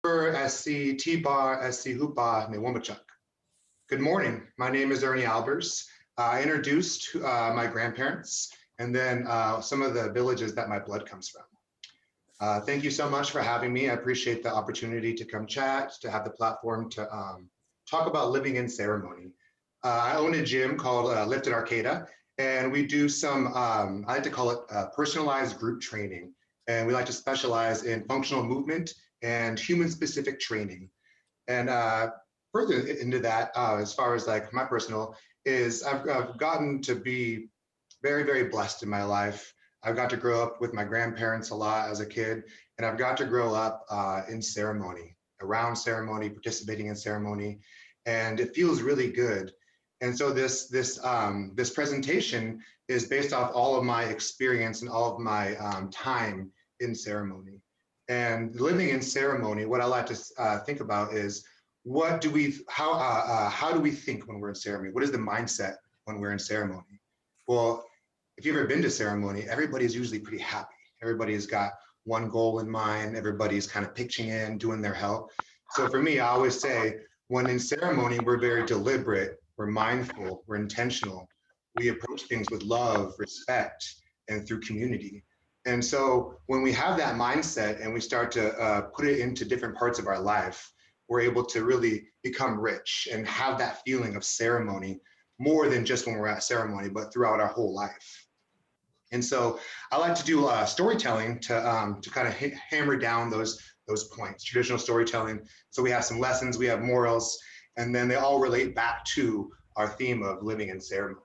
SC T-Bar, SC Hupa, Wombachuk. Good morning. My name is Ernie Albers. I introduced my grandparents and then some of the villages that my blood comes from. Thank you so much for having me. I appreciate the opportunity to come chat, to have the platform to talk about living in ceremony. I own a gym called Lifted Arcata, and we do some, I like to call it personalized group training. And we like to specialize in functional movement and human-specific training. And further into that, as far as like my personal, is I've gotten to be very, very blessed in my life. I've got to grow up with my grandparents a lot as a kid, and I've got to grow up in ceremony, around ceremony, participating in ceremony, and it feels really good. And so this presentation is based off all of my experience and all of my time in ceremony. And living in ceremony, what I like to think about is how do we think when we're in ceremony? What is the mindset when we're in ceremony? Well, if you've ever been to ceremony, everybody's usually pretty happy. Everybody's got one goal in mind. Everybody's kind of pitching in, doing their help. So for me, I always say, when in ceremony, we're very deliberate, we're mindful, we're intentional. We approach things with love, respect, and through community. And so when we have that mindset and we start to put it into different parts of our life, we're able to really become rich and have that feeling of ceremony more than just when we're at ceremony, but throughout our whole life. And so I like to do storytelling to kind of hammer down those points, traditional storytelling. So we have some lessons, we have morals, and then they all relate back to our theme of living in ceremony.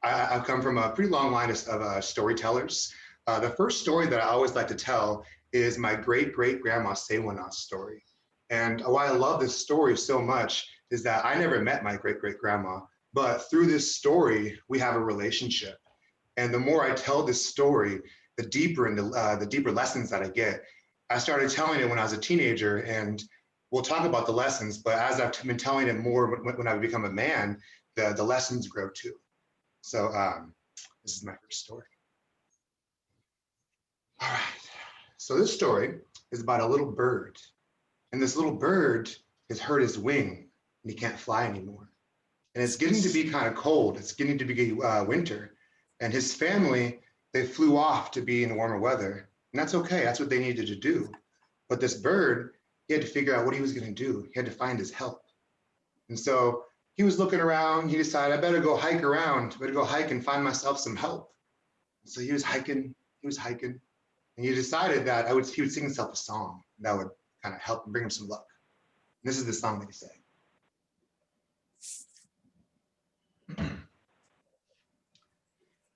I've come from a pretty long line of storytellers. The first story that I always like to tell is my great-great-grandma Sewana's story. And why I love this story so much is that I never met my great-great-grandma, but through this story, we have a relationship. And the more I tell this story, the deeper lessons that I get. I started telling it when I was a teenager, and we'll talk about the lessons, but as I've been telling it more when I become a man, the lessons grow too. So this is my first story. All right, so this story is about a little bird. And this little bird has hurt his wing and he can't fly anymore. And it's getting to be kind of cold. It's getting to be winter. And his family, they flew off to be in warmer weather. And that's okay, that's what they needed to do. But this bird, he had to figure out what he was gonna do. He had to find his help. And so he was looking around, he decided, I better go hike around, better go hike and find myself some help. And so he was hiking, and he decided that he would sing himself a song that would kind of help and bring him some luck. And this is the song that he sang.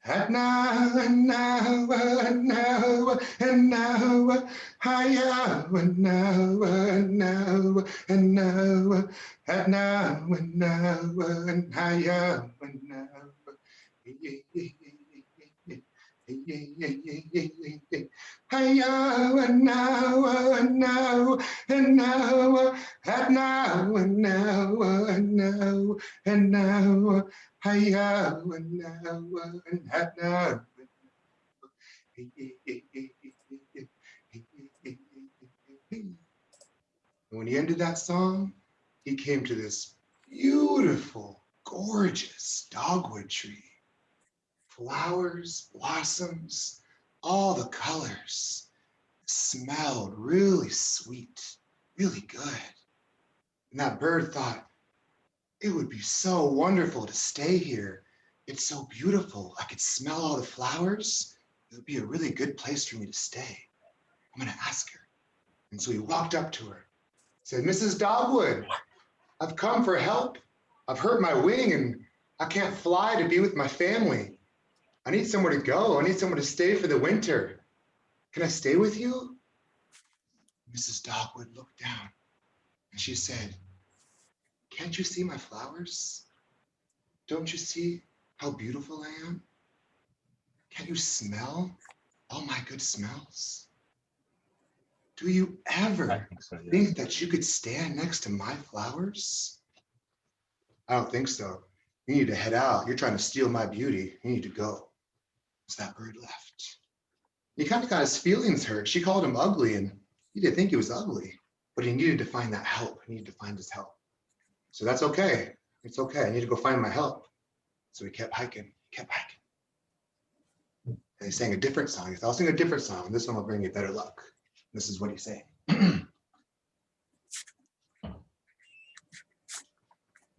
And now, and now, and now, and now, higher, and now, and now, and now, and now, and now, and higher, and now. Higher, and now, and now, and now, and now, and now, and now, and now. Hiya, and now, and now. When he ended that song, he came to this beautiful, gorgeous dogwood tree. Flowers, blossoms, all the colors. It smelled really sweet, really good. And that bird thought, it would be so wonderful to stay here. It's so beautiful. I could smell all the flowers. It would be a really good place for me to stay. I'm gonna ask her. And so he walked up to her, said, Mrs. Dogwood, I've come for help. I've hurt my wing and I can't fly to be with my family. I need somewhere to go. I need somewhere to stay for the winter. Can I stay with you? Mrs. Dogwood looked down and she said, can't you see my flowers? Don't you see how beautiful I am? Can't you smell all my good smells? Do you ever think that you could stand next to my flowers? I don't think so. You need to head out. You're trying to steal my beauty. You need to go. So that bird left. He kind of got his feelings hurt. She called him ugly and He didn't think he was ugly, but he needed to find that help. He needed to find his help. So that's okay. It's okay. I need to go find my help. So he kept hiking, kept hiking. And he sang a different song. He thought, I'll sing a different song. This one will bring you better luck. This is what he sang.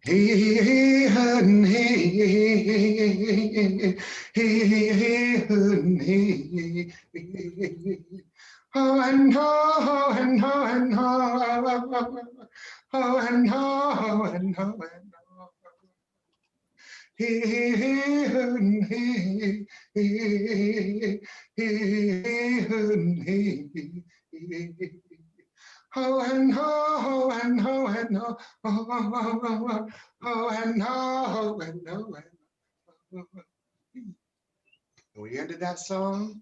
Hey, honey, hey, honey. Oh, and oh, and oh, and oh, oh, and oh, and oh, and oh. Hey, honey, hey, honey. Oh, and oh, and oh, and oh, oh, and oh, and oh, and when we ended that song,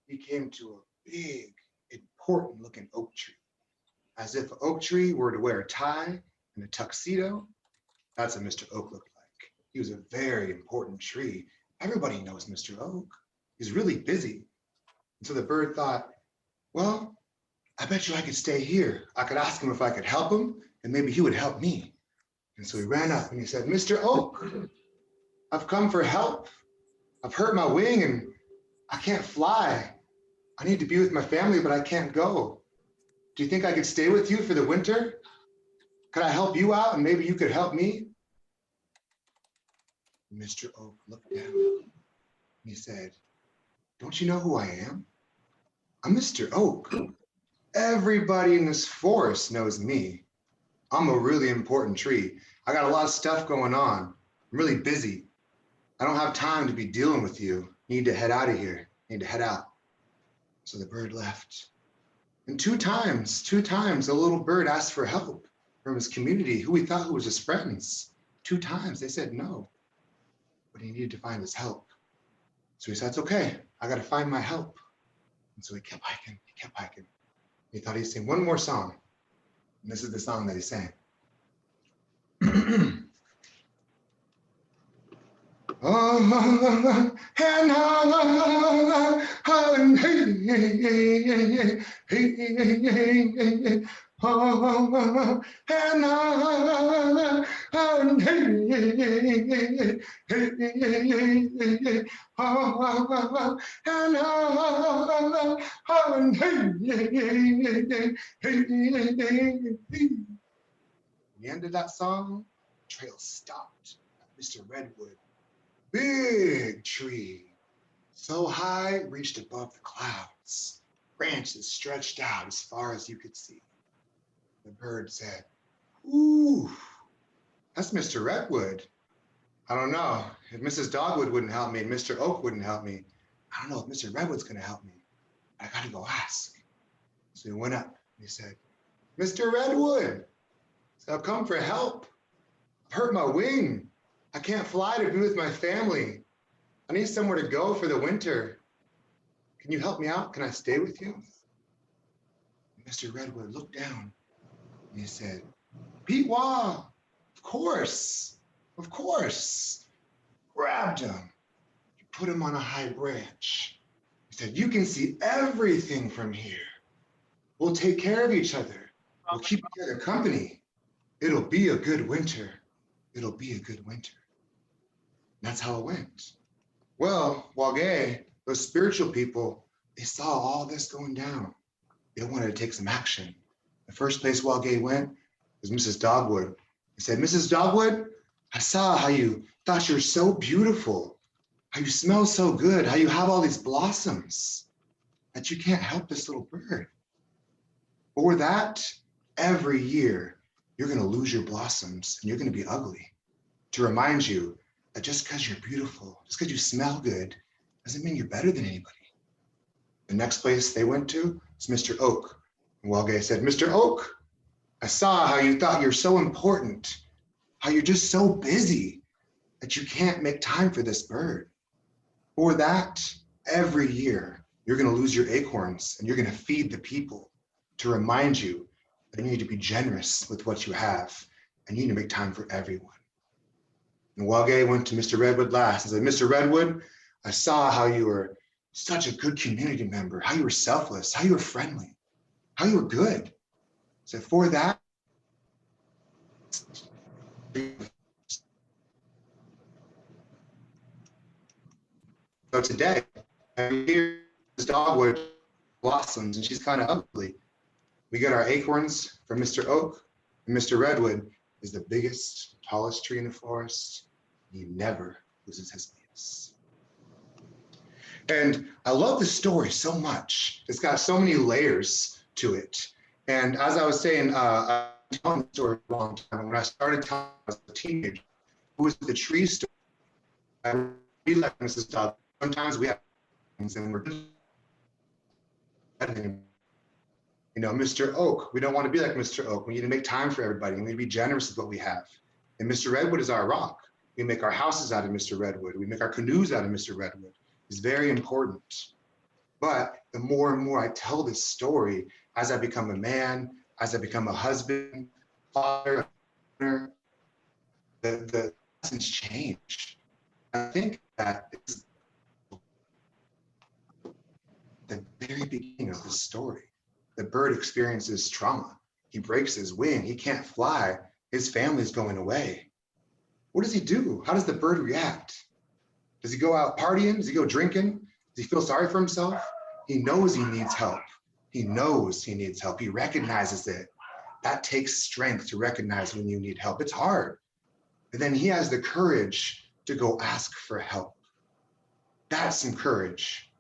he came to a big, important looking oak tree. As if an oak tree were to wear a tie and a tuxedo, that's what Mr. Oak looked like. He was a very important tree. Everybody knows Mr. Oak. He's really busy. And so the bird thought, well, I bet you I could stay here. I could ask him if I could help him, and maybe he would help me. And so he ran up and he said, Mr. Oak, I've come for help. I've hurt my wing and I can't fly. I need to be with my family, but I can't go. Do you think I could stay with you for the winter? Could I help you out and maybe you could help me? Mr. Oak looked down and he said, don't you know who I am? I'm Mr. Oak. Everybody in this forest knows me. I'm a really important tree. I got a lot of stuff going on. I'm really busy. I don't have time to be dealing with you. Need to head out of here. Need to head out. So the bird left. And two times, a little bird asked for help from his community, who he thought was his friends. 2 times they said no, but he needed to find his help. So he said, it's okay. I got to find my help. And so he kept hiking. He kept hiking. He thought he'd sing one more song. And this is the song that he sang. Oh, and the end of that song, the trail stopped at Mr. Redwood. Big tree, so high it reached above the clouds. Branches stretched out as far as you could see. The bird said, ooh, that's Mr. Redwood. I don't know, if Mrs. Dogwood wouldn't help me and Mr. Oak wouldn't help me, I don't know if Mr. Redwood's gonna help me. I gotta go ask. So he went up and he said, Mr. Redwood, so I've come for help. I've hurt my wing. I can't fly to be with my family. I need somewhere to go for the winter. Can you help me out? Can I stay with you? Mr. Redwood looked down and he said, Pete Wah, of course. Grabbed him, he put him on a high branch. He said, you can see everything from here. We'll take care of each other. We'll keep each other company. It'll be a good winter. It'll be a good winter. And that's how it went. Well, Wagé, those spiritual people, they saw all this going down. They wanted to take some action. The first place Wagé went was Mrs. Dogwood. He said, Mrs. Dogwood, I saw how you thought you were so beautiful, how you smell so good, how you have all these blossoms, that you can't help this little bird. Or that every year, you're gonna lose your blossoms and you're gonna be ugly. To remind you that just because you're beautiful, just because you smell good, doesn't mean you're better than anybody. The next place they went to was Mr. Oak. And Wagé said, Mr. Oak, I saw how you thought you're so important, how you're just so busy that you can't make time for this bird. For that, every year, you're gonna lose your acorns and you're gonna feed the people to remind you that you need to be generous with what you have and you need to make time for everyone. And Wagé went to Mr. Redwood last and said, Mr. Redwood, I saw how you were such a good community member, how you were selfless, how you were friendly, how you were good. So for that, so today, I'm here, this dogwood blossoms and she's kind of ugly. We get our acorns from Mr. Oak, and Mr. Redwood is the biggest, tallest tree in the forest. He never loses his leaves. And I love this story so much. It's got so many layers to it. And as I was saying, I've been telling the story for a long time. When I started telling as a teenager, it was the tree story. I really like Mrs. Dog. Sometimes we have things and we're Mr. Oak, we don't want to be like Mr. Oak. We need to make time for everybody. We need to be generous with what we have. And Mr. Redwood is our rock. We make our houses out of Mr. Redwood. We make our canoes out of Mr. Redwood. It's very important. But the more and more I tell this story, as I become a man, as I become a husband, father, the lessons change. I think that it's the very beginning of the story. The bird experiences trauma. He breaks his wing. He can't fly. His family's going away. What does he do? How does the bird react? Does he go out partying? Does he go drinking? Does he feel sorry for himself? He knows he needs help. He knows he needs help. He recognizes it. That takes strength to recognize when you need help. It's hard. And then he has the courage to go ask for help. That's some courage.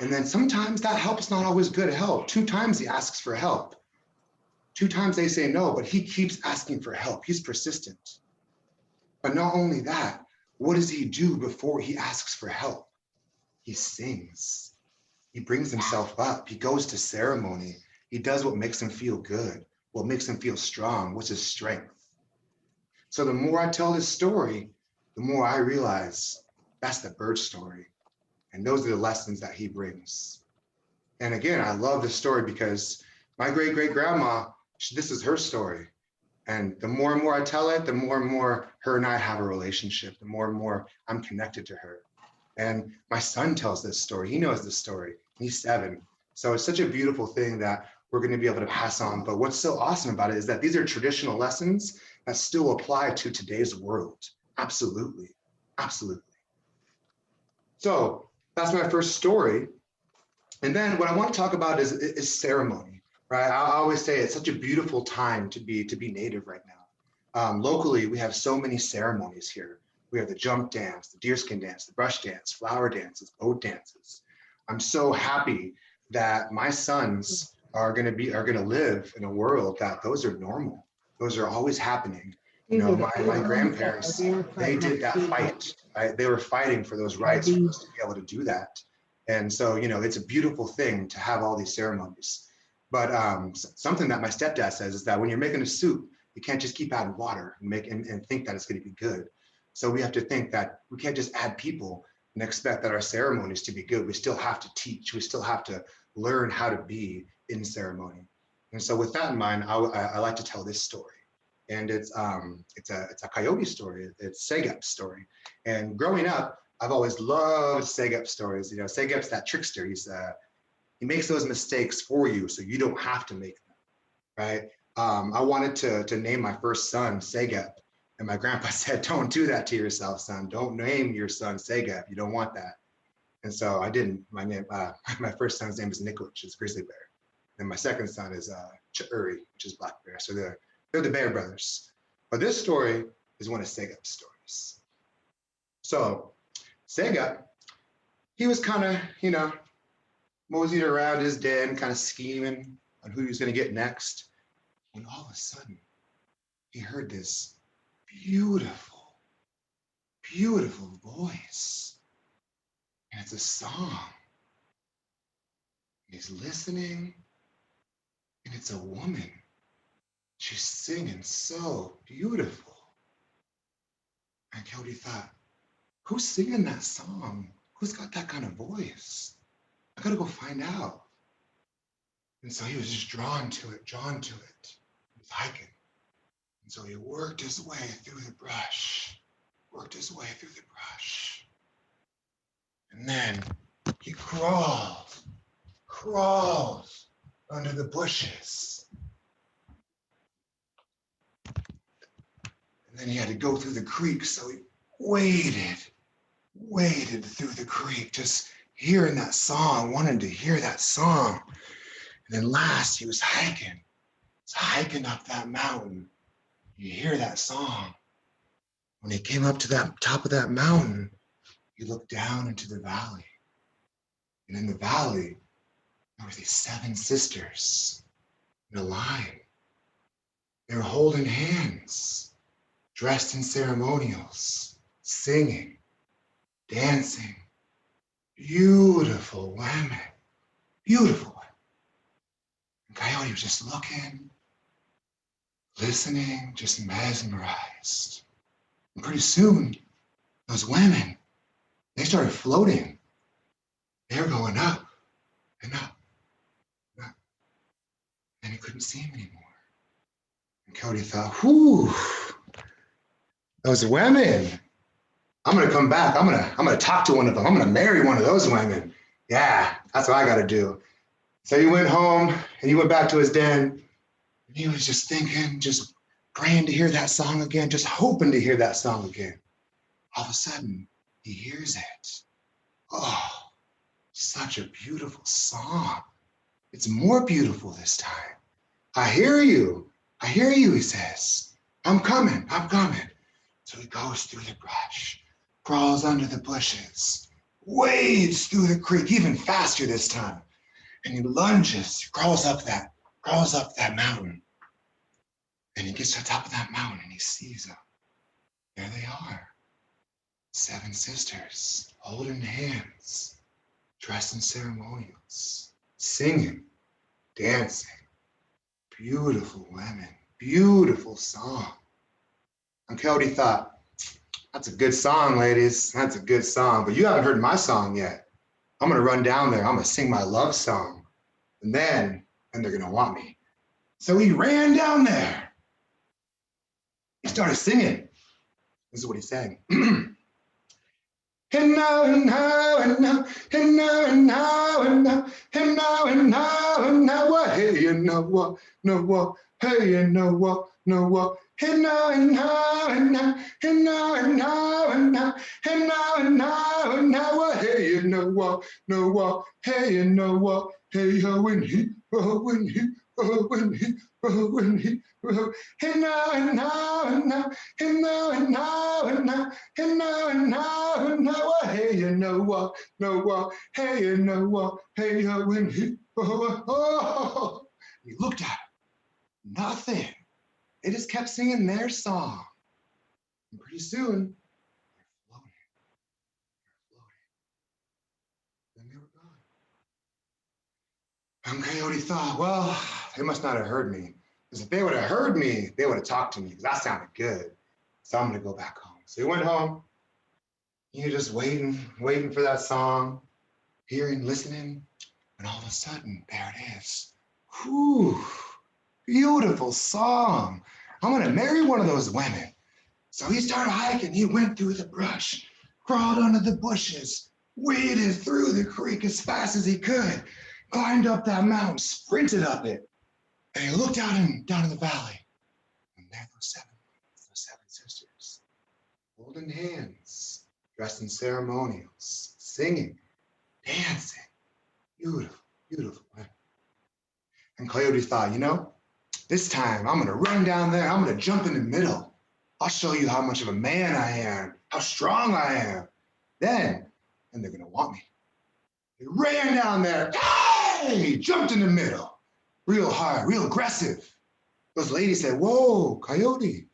And then sometimes that help's not always good help. 2 times he asks for help. 2 times they say no, but he keeps asking for help. He's persistent. But not only that, what does he do before he asks for help? He sings. He brings himself up. He goes to ceremony. He does what makes him feel good, what makes him feel strong, what's his strength. So the more I tell this story, the more I realize that's the bird story. And those are the lessons that he brings. And again, I love this story because my great-great-grandma, this is her story. And the more and more I tell it, the more and more her and I have a relationship, the more and more I'm connected to her. And my son tells this story. He knows this story. He's 7. So it's such a beautiful thing that we're going to be able to pass on. But what's so awesome about it is that these are traditional lessons that still apply to today's world. Absolutely. Absolutely. So that's my first story. And then what I want to talk about is ceremony, right? I always say it's such a beautiful time to be Native right now. Locally, we have so many ceremonies here. We have the jump dance, the deerskin dance, the brush dance, flower dances, boat dances. I'm so happy that my sons are going to live in a world that those are normal. Those are always happening. You know, my grandparents, they did that fight. Right? They were fighting for those rights for us to be able to do that. And so, you know, it's a beautiful thing to have all these ceremonies. But something that my stepdad says is that when you're making a soup, you can't just keep adding water and think that it's going to be good. So we have to think that we can't just add people and expect that our ceremonies to be good. We still have to teach. We still have to learn how to be in ceremony. And so with that in mind, I like to tell this story. And it's a coyote story. It's Segep's story. And growing up, I've always loved Segep stories. You know, Segep's that trickster. He makes those mistakes for you so you don't have to make them, right? I wanted to name my first son Segep. And my grandpa said, don't do that to yourself, son. Don't name your son Segep. You don't want that. And so I didn't. My first son's name is Nick, which is grizzly bear. And my second son is Uri, which is black bear. So they're the Bear brothers. But this story is one of Segep's stories. So Segep, he was kind of, you know, moseying around his den, kind of scheming on who he was going to get next. When all of a sudden, he heard this beautiful, beautiful voice. And it's a song. He's listening, and it's a woman. She's singing so beautiful. And Coyote thought, who's singing that song? Who's got that kind of voice? I gotta go find out. And so he was just drawn to it. He was hiking. And so he worked his way through the brush, And then he crawled under the bushes. And then he had to go through the creek, so he waded through the creek, just hearing that song, wanting to hear that song. And then last, he was hiking. He's hiking up that mountain. You hear that song. When he came up to that top of that mountain, he looked down into the valley. And in the valley, there were these 7 sisters in a line. They were holding hands, dressed in ceremonials, singing, dancing. Beautiful women, beautiful women. And Coyote was just looking, listening, just mesmerized. And pretty soon, those women, they started floating. They were going up and up and up. And he couldn't see them anymore. And Coyote thought, whew, those women. I'm gonna come back. I'm gonna talk to one of them. I'm gonna marry one of those women. Yeah, that's what I gotta do. So he went home and he went back to his den. And he was just thinking, just praying to hear that song again, just hoping to hear that song again. All of a sudden, he hears it. Oh, such a beautiful song. It's more beautiful this time. I hear you, he says. I'm coming. So he goes through the brush, crawls under the bushes, wades through the creek, even faster this time. And he lunges, crawls up that mountain. And he gets to the top of that mountain and he sees them. There they are. 7 sisters holding hands, dressed in ceremonials, singing, dancing. Beautiful women, beautiful song. And Coyote thought, that's a good song, ladies. That's a good song, but you haven't heard my song yet. I'm gonna run down there. I'm gonna sing my love song. And then they're gonna want me. So he ran down there. He started singing. This is what he sang. And now, and now, and now, and now, and now, and now, and now, and now, and now, what? Hey, you know what? No what? Hey, you know what? No what? And now, and now, and now, and now, and now, and now, and now, and now, and now, what? Hey, you know what? No what? Hey, you know what? Hey, when he, when he, when he, when he, and now, and now, and now, and now, and now, and now, and now, and now, and now, what? Hey, you know what? No what? Hey, you know what? Hey, when he, he looked at him. Nothing. They just kept singing their song. And pretty soon, they're floating. Then they were gone. And Coyote thought, well, they must not have heard me. Because if they would have heard me, they would have talked to me, because that sounded good. So I'm going to go back home. So he went home. He was just waiting for that song, hearing, listening. And all of a sudden, there it is. Whew, beautiful song. I'm going to marry one of those women. So he started hiking. He went through the brush, crawled under the bushes, waded through the creek as fast as he could, climbed up that mountain, sprinted up it. And he looked down in the valley. And there those 7 sisters, holding hands, dressed in ceremonials, singing, dancing. Beautiful, beautiful women. And Coyote thought, you know, this time I'm gonna run down there, I'm gonna jump in the middle. I'll show you how much of a man I am, how strong I am. Then they're gonna want me. He ran down there, hey, jumped in the middle, real hard, real aggressive. Those ladies said, whoa, Coyote,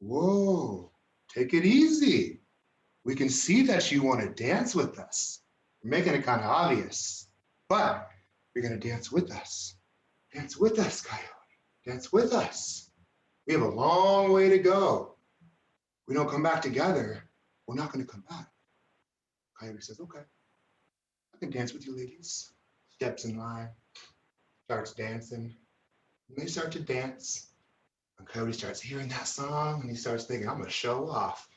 whoa, take it easy. We can see that you wanna dance with us. You're making it kind of obvious, but you're gonna dance with us. Dance with us, Coyote, dance with us. We have a long way to go. We don't come back together, we're not gonna come back. Coyote says, okay, I can dance with you ladies. Steps in line, starts dancing. And they start to dance. And Coyote starts hearing that song and he starts thinking, I'm gonna show off.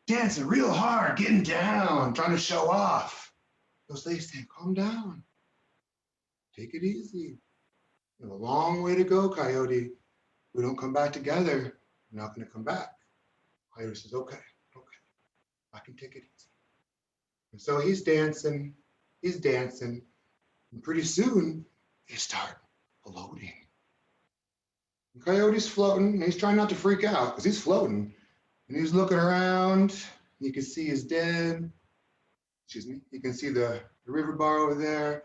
Dancing real hard, getting down, trying to show off. Those ladies saying, calm down. Take it easy. You have a long way to go, Coyote. We don't come back together, we're not going to come back. Coyote says, okay, okay, I can take it easy. And so he's dancing, and pretty soon they start floating. And Coyote's floating, and he's trying not to freak out because he's floating, and he's looking around. You can see his dead. Excuse me. You can see the river bar over there.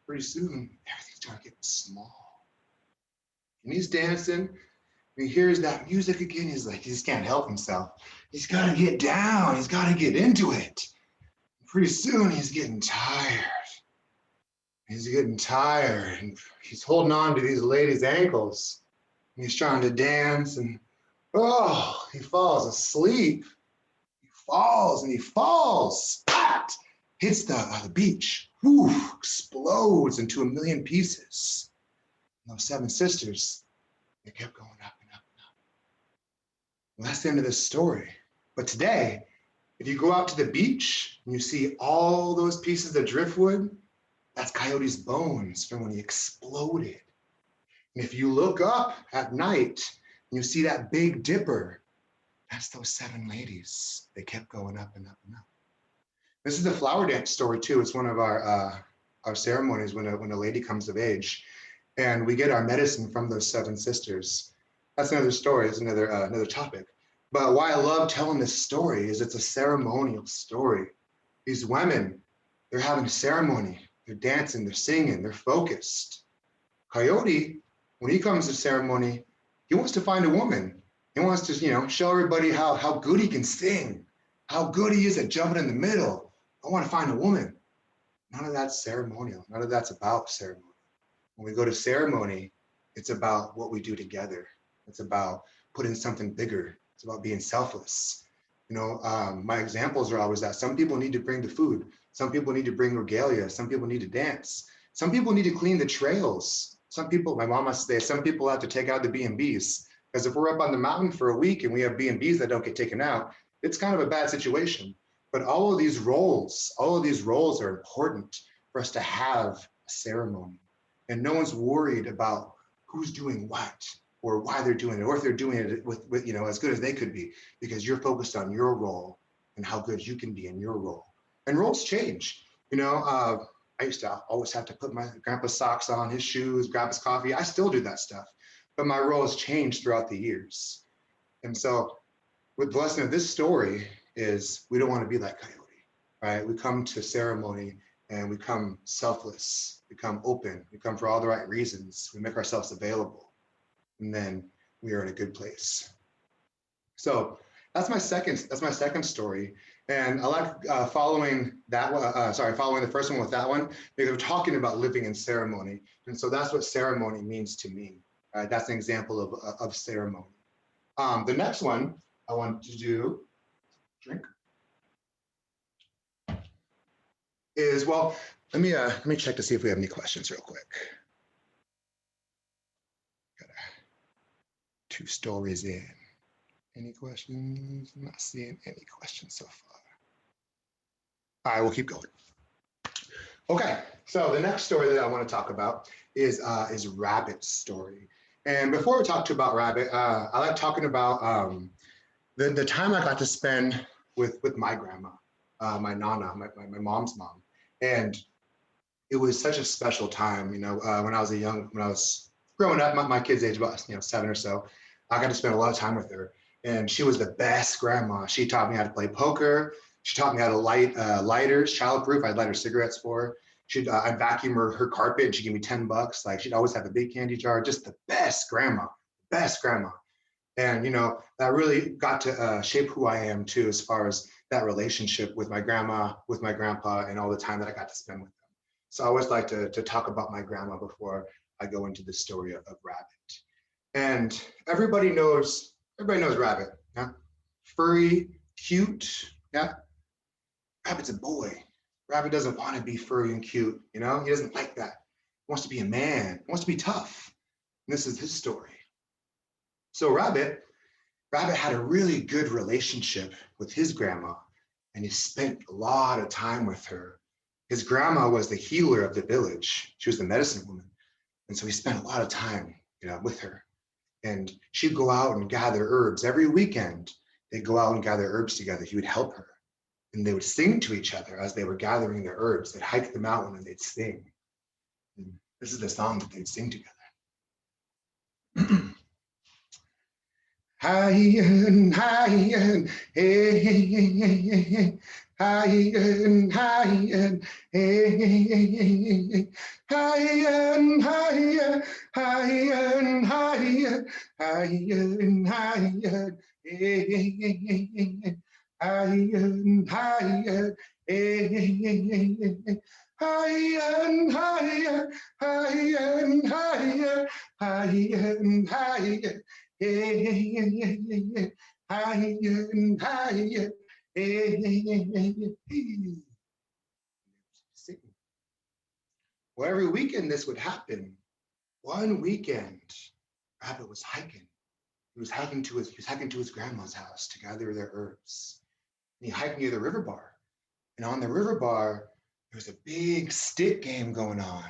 Pretty soon, everything started getting small. And he's dancing, and he hears that music again. He's like, he just can't help himself. He's got to get down. He's got to get into it. Pretty soon, he's getting tired. He's getting tired, and he's holding on to these ladies' ankles. And he's trying to dance, and oh, he falls asleep. He falls and he falls. Pat! Hits the beach. Whew, explodes into a million pieces. And those seven sisters, they kept going up and up and up. Well, that's the end of this story. But today, if you go out to the beach and you see all those pieces of driftwood, that's Coyote's bones from when he exploded. And if you look up at night and you see that Big Dipper, that's those seven ladies. They kept going up and up and up. This is the flower dance story too. It's one of our ceremonies when a lady comes of age, and we get our medicine from those seven sisters. That's another story. It's another topic. But why I love telling this story is it's a ceremonial story. These women, they're having a ceremony. They're dancing. They're singing. They're focused. Coyote, when he comes to ceremony, he wants to find a woman. He wants to, show everybody how good he can sing, how good he is at jumping in the middle. I want to find a woman. None of that's ceremonial. None of that's about ceremony. When we go to ceremony, it's about what we do together. It's about putting something bigger. It's about being selfless. My examples are always that some people need to bring the food. Some people need to bring regalia. Some people need to dance. Some people need to clean the trails. Some people, my mom must say, some people have to take out the B&Bs. Because if we're up on the mountain for a week and we have B&Bs that don't get taken out, it's kind of a bad situation. But all of these roles are important for us to have a ceremony. And no one's worried about who's doing what or why they're doing it, or if they're doing it with as good as they could be, because you're focused on your role and how good you can be in your role. And roles change. I used to always have to put my grandpa's socks on, his shoes, grab his coffee. I still do that stuff, but my role has changed throughout the years. And so with the lesson of this story is we don't want to be like Coyote, right? We come to ceremony and we come selfless, we come open, we come for all the right reasons, we make ourselves available, and then we are in a good place. So that's my second story. And I like following that one, following the first one with that one, because we're talking about living in ceremony. And so that's what ceremony means to me. Right? That's an example of ceremony. The next one I want to do, drink, is, well, let me check to see if we have any questions real quick. Got 2 stories in. Any questions? I'm not seeing any questions so far. All right, we'll keep going. Okay, so the next story that I want to talk about is Rabbit's story. And before we talk about Rabbit, I like talking about the time I got to spend with my grandma, my nana, my mom's mom. And it was such a special time, when I was growing up, my kid's age, about 7 or so, I got to spend a lot of time with her. And she was the best grandma. She taught me how to play poker. She taught me how to light lighters, childproof. I'd light her cigarettes for her. I'd vacuum her carpet and she'd give me $10. Like, she'd always have a big candy jar. Just the best grandma. And, that really got to shape who I am too, as far as that relationship with my grandma, with my grandpa, and all the time that I got to spend with them. So I always like to talk about my grandma before I go into the story of Rabbit. And everybody knows Rabbit, yeah? Furry, cute, yeah? Rabbit's a boy. Rabbit doesn't want to be furry and cute, He doesn't like that. He wants to be a man, he wants to be tough. And this is his story. So Rabbit had a really good relationship with his grandma, and he spent a lot of time with her. His grandma was the healer of the village. She was the medicine woman. And so he spent a lot of time, with her. And she'd go out and gather herbs every weekend. They'd go out and gather herbs together. He would help her. And they would sing to each other as they were gathering the herbs. They'd hike the mountain and they'd sing. And this is the song that they'd sing together. Hi-yin, hi-yin, hey, hey, hey, hey, hey. Hi-yin, hi-yin, hey, hey, hey, hey, hey. Hi-yin, hi-yin, hi-yin, hi-yin, hi-yin, hi-yin, hey, hey, hey, hey, hey. Hi-yin, hi-yin, hey, hey, hey, hey, hey. Hi-yin, hi-yin, hi-yin, hi-yin, hi-yin, hi-yin. Hey, hey, hey, hey, hey, hey. Hi-yin, hi-yin, hey, hey, hey, hey, hey. Singing. Well, every weekend this would happen. One weekend, Rabbit was hiking. He was hiking to his grandma's house to gather their herbs. And he hiked near the river bar. And on the river bar, there was a big stick game going on.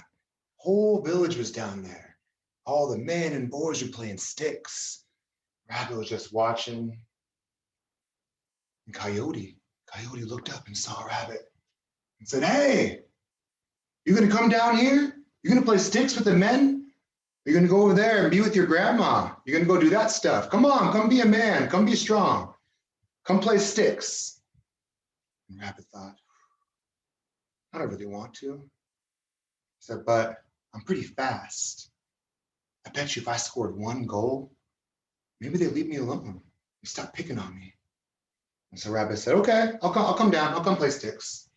Whole village was down there. All the men and boys were playing sticks. Rabbit was just watching. And Coyote looked up and saw Rabbit and said, "Hey, you gonna come down here? You're gonna play sticks with the men? You're gonna go over there and be with your grandma. You're gonna go do that stuff. Come on, come be a man, come be strong. Come play sticks." And Rabbit thought, I don't really want to. He said, but I'm pretty fast. I bet you if I scored one goal, maybe they'd leave me alone. They stop picking on me. And so Rabbit said, okay, I'll come down. I'll come play sticks.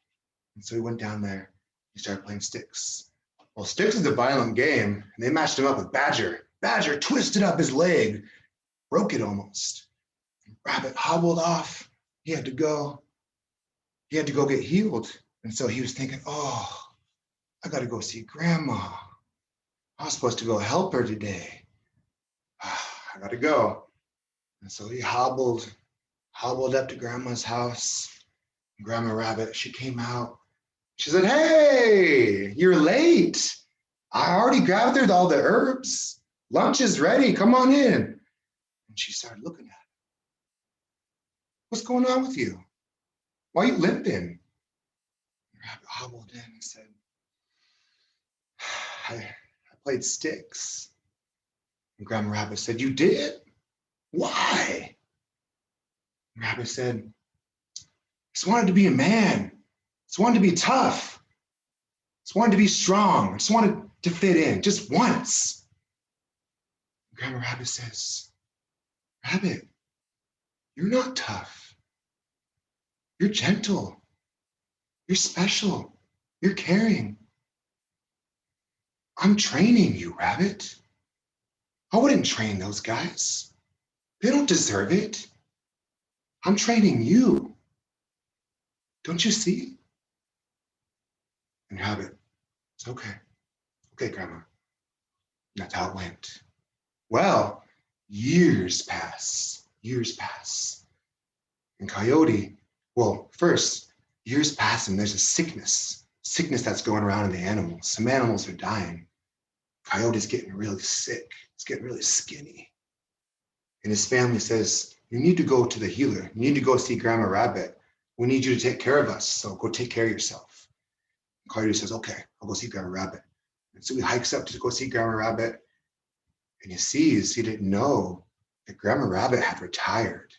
And so he went down there. He started playing sticks. Well, sticks is a violent game, and they matched him up with Badger. Badger twisted up his leg, broke it almost. Rabbit hobbled off. He had to go. He had to go get healed. And so he was thinking, oh, I got to go see Grandma. I was supposed to go help her today. I got to go. And so he hobbled up to Grandma's house. Grandma Rabbit, she came out. She said, hey, you're late. I already gathered all the herbs. Lunch is ready. Come on in. And she started looking at him. What's going on with you? Why are you limping? Rabbit hobbled in and said, I played sticks. And Grandma Rabbit said, you did? Why? And Rabbit said, I just wanted to be a man. I just wanted to be tough. I just wanted to be strong. I just wanted to fit in just once. And Grandma Rabbit says, Rabbit, you're not tough. You're gentle. You're special. You're caring. I'm training you, Rabbit. I wouldn't train those guys. They don't deserve it. I'm training you. Don't you see? And Rabbit, it's okay. Okay, Grandma. And that's how it went. Well, years pass. And Coyote, well, first, years pass and there's a sickness that's going around in the animals. Some animals are dying. Coyote's getting really sick. He's getting really skinny. And his family says, you need to go to the healer. You need to go see Grandma Rabbit. We need you to take care of us. So go take care of yourself. And Coyote says, okay, I'll go see Grandma Rabbit. And so he hikes up to go see Grandma Rabbit. And he didn't know that Grandma Rabbit had retired.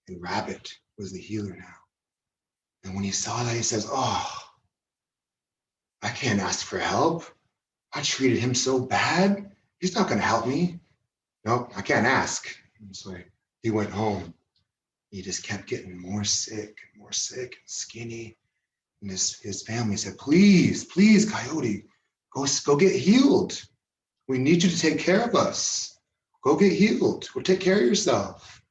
And Rabbit was the healer now. And when he saw that, he says, oh, I can't ask for help. I treated him so bad. He's not going to help me. No, I can't ask. And so he went home. He just kept getting more sick and skinny. And his family said, please, Coyote, go get healed. We need you to take care of us. Go get healed. Go take care of yourself.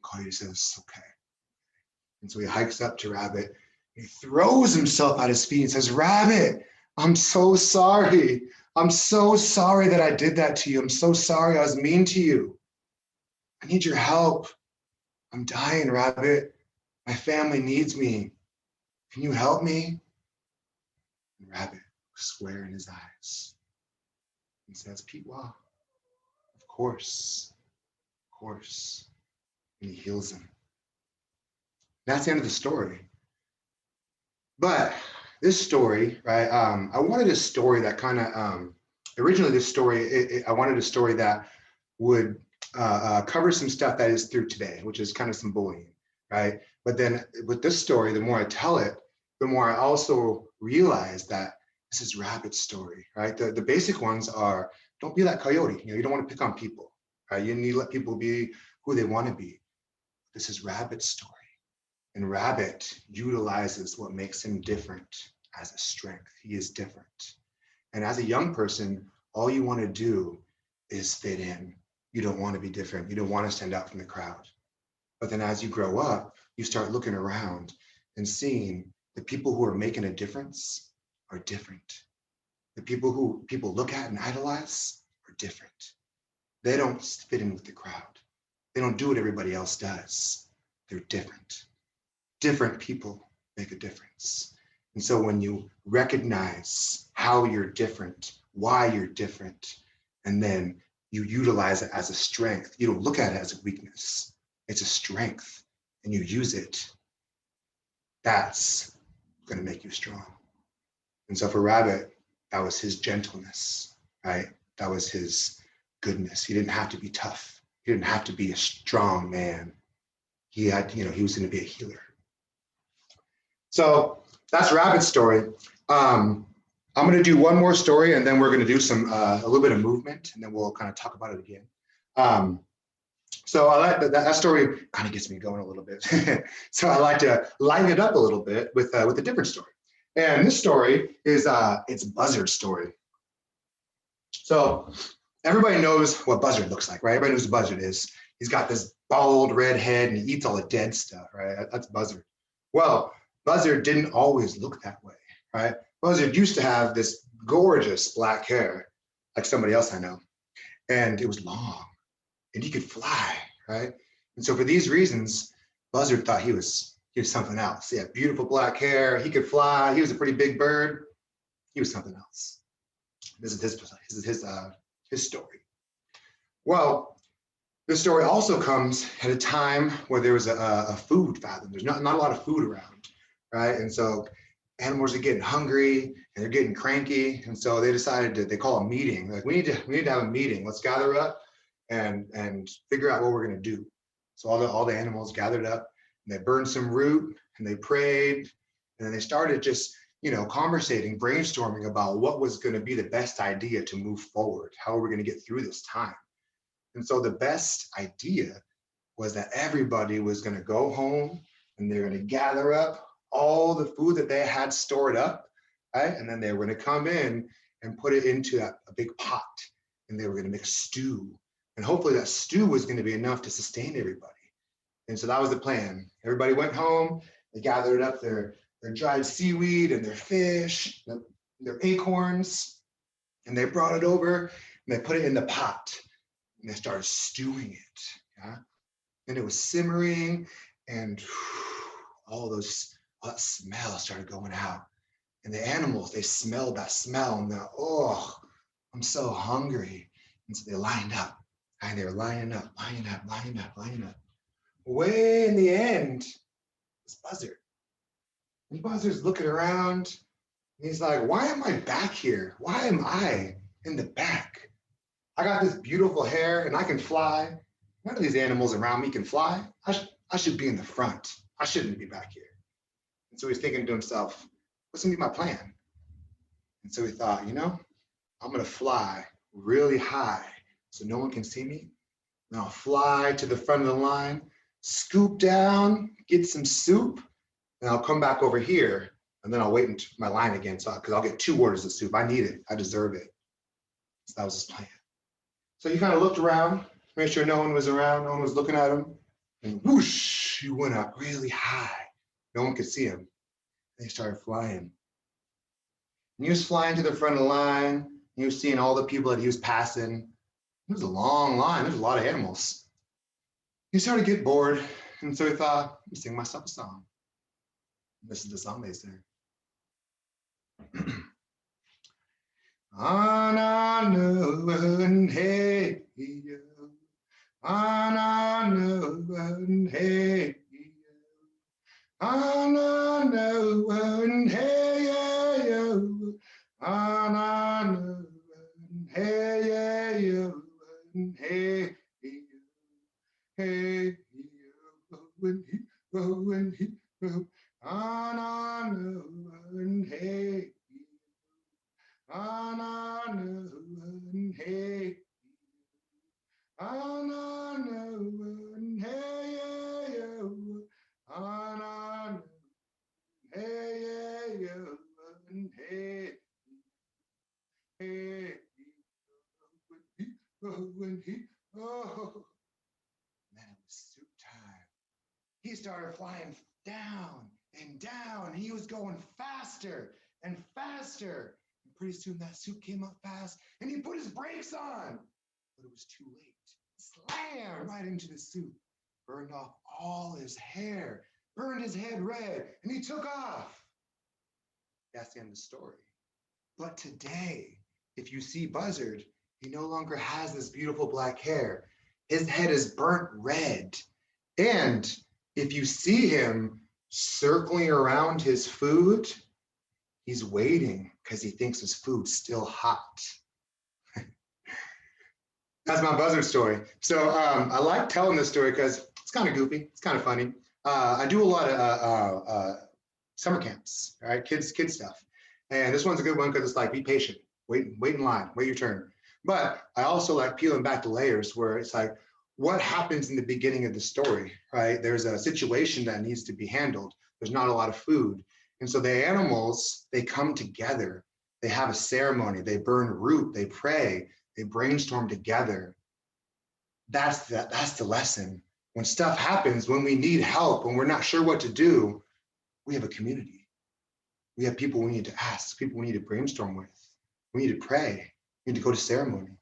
Coyote says, okay. And so he hikes up to Rabbit. He throws himself at his feet and says, Rabbit, I'm so sorry. I'm so sorry that I did that to you. I'm so sorry I was mean to you. I need your help. I'm dying, Rabbit. My family needs me. Can you help me? And Rabbit was square in his eyes. and says, Pete, wow, of course, of course. And he heals him. That's the end of the story. But this story, right? I wanted a story that kind of, originally this story, I wanted a story that would cover some stuff that is through today, which is kind of some bullying, right? But then with this story, the more I tell it, the more I also realize that this is Rabbit's story, right? The basic ones are, don't be that coyote. You don't want to pick on people, right? You need to let people be who they want to be. This is Rabbit's story. And Rabbit utilizes what makes him different as a strength. He is different. And as a young person, all you want to do is fit in. You don't want to be different. You don't want to stand out from the crowd. But then as you grow up, you start looking around and seeing the people who are making a difference are different. The people who people look at and idolize are different. They don't fit in with the crowd. They don't do what everybody else does. They're different. Different people make a difference. And so when you recognize how you're different, why you're different, and then you utilize it as a strength, you don't look at it as a weakness. It's a strength, and you use it. That's going to make you strong. And so for Rabbit, that was his gentleness, right? That was his goodness. He didn't have to be tough. He didn't have to be a strong man. He had, he was going to be a healer. So that's Rabbit's story. I'm going to do one more story, and then we're going to do a little bit of movement, and then we'll kind of talk about it again. So I like that story kind of gets me going a little bit. So I like to lighten it up a little bit with a different story. And this story is it's Buzzard's story. So everybody knows what Buzzard looks like, right? Everybody knows who Buzzard is. He's got this bald red head and he eats all the dead stuff, right? That's Buzzard. Well, Buzzard didn't always look that way, right? Buzzard used to have this gorgeous black hair, like somebody else I know, and it was long, and he could fly, right? And so for these reasons, Buzzard thought he was something else. He had beautiful black hair, he could fly, he was a pretty big bird, he was something else. This is his story. Well, this story also comes at a time where there was a food famine. There's not a lot of food around, right? And so animals are getting hungry and they're getting cranky. And so they decided they call a meeting. Like, we need to have a meeting. Let's gather up and figure out what we're going to do. So all the animals gathered up and they burned some root and they prayed. And then they started just, conversating, brainstorming about what was going to be the best idea to move forward. How are we going to get through this time? And so the best idea was that everybody was going to go home and they're going to gather up all the food that they had stored up, right? And then they were going to come in and put it into a big pot, and they were going to make a stew. And hopefully that stew was going to be enough to sustain everybody. And so that was the plan. Everybody went home, they gathered up their dried seaweed and their fish, their acorns, and they brought it over and they put it in the pot. And they started stewing it, yeah? And it was simmering, and all that smell started going out. And the animals, they smelled that smell, and they're, oh, I'm so hungry. And so they lined up, and they were lining up. Way in the end, it's Buzzard. And Buzzard's looking around, and he's like, why am I back here? Why am I in the back? I got this beautiful hair and I can fly. None of these animals around me can fly. I should be in the front. I shouldn't be back here. And so he's thinking to himself, what's gonna be my plan? And so he thought, I'm gonna fly really high so no one can see me. And I'll fly to the front of the line, scoop down, get some soup, and I'll come back over here, and then I'll wait until my line again, because I'll get 2 orders of soup. I need it. I deserve it. So that was his plan. So he kind of looked around, made sure no one was around, no one was looking at him, and whoosh, he went up really high. No one could see him. And he started flying. And he was flying to the front of the line. He was seeing all the people that he was passing. It was a long line. There's a lot of animals. He started to get bored, and so he thought, let me sing myself a song. And this is the song they sang. Ananun hey yo. Ananun hey yo. Ananun hey yo. Ananun hey yo. Hey yo. Hey yo. When he Ananun hey yo. Ananun hey. Ananun hey yo. Ananun hey yo. Hey hey. When he oh man, it was soup time. He started flying down and down. He was going faster and faster. And pretty soon that soup came up fast and he put his brakes on. But it was too late. Slam right into the soup. Burned off all his hair. Burned his head red. And he took off. That's the end of the story. But today, if you see Buzzard, he no longer has this beautiful black hair. His head is burnt red. And if you see him circling around his food, he's waiting because he thinks his food's still hot. That's my Buzzard story. So I like telling this story because it's kind of goofy. It's kind of funny. I do a lot of summer camps, right? Kids stuff. And this one's a good one because it's like, be patient, wait in line, wait your turn. But I also like peeling back the layers where it's like, what happens in the beginning of the story, right? There's a situation that needs to be handled. There's not a lot of food. And so the animals, they come together. They have a ceremony. They burn root. They pray. They brainstorm together. That's the lesson. When stuff happens, when we need help, when we're not sure what to do, we have a community. We have people we need to ask, people we need to brainstorm with. We need to pray. We need to go to ceremony.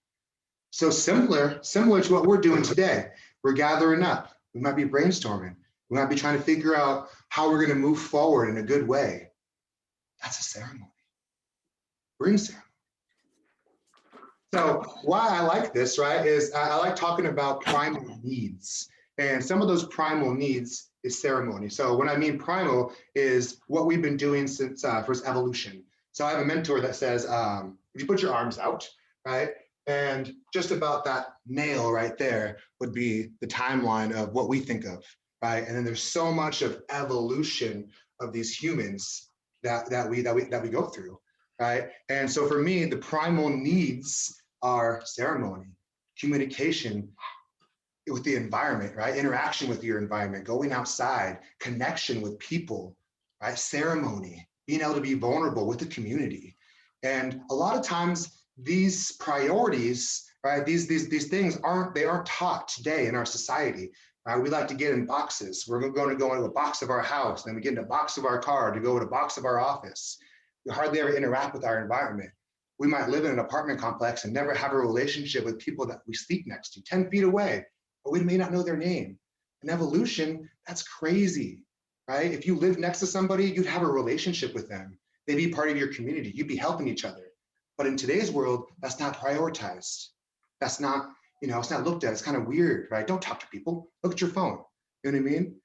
So similar to what we're doing today. We're gathering up. We might be brainstorming. We might be trying to figure out how we're going to move forward in a good way. That's a ceremony. Bring ceremony. So why I like this, right, is I like talking about primal needs. And some of those primal needs is ceremony. So when I mean primal is what we've been doing since first evolution. So I have a mentor that says, if you put your arms out, right, and just about that nail right there would be the timeline of what we think of, right? And then there's so much of evolution of these humans that we go through, right? And so for me, the primal needs are ceremony, communication with the environment, right? Interaction with your environment, going outside, connection with people, right? Ceremony, being able to be vulnerable with the community. And a lot of times these priorities, right? These things aren't taught today in our society. Right? We like to get in boxes. We're going to go into a box of our house, then we get in a box of our car to go in a box of our office. We hardly ever interact with our environment. We might live in an apartment complex and never have a relationship with people that we sleep next to 10 feet away, but we may not know their name. In evolution, that's crazy, right? If you live next to somebody, you'd have a relationship with them. They'd be part of your community. You'd be helping each other. But in today's world, that's not prioritized. That's not, it's not looked at. It's kind of weird, right? Don't talk to people. Look at your phone. You know what I mean?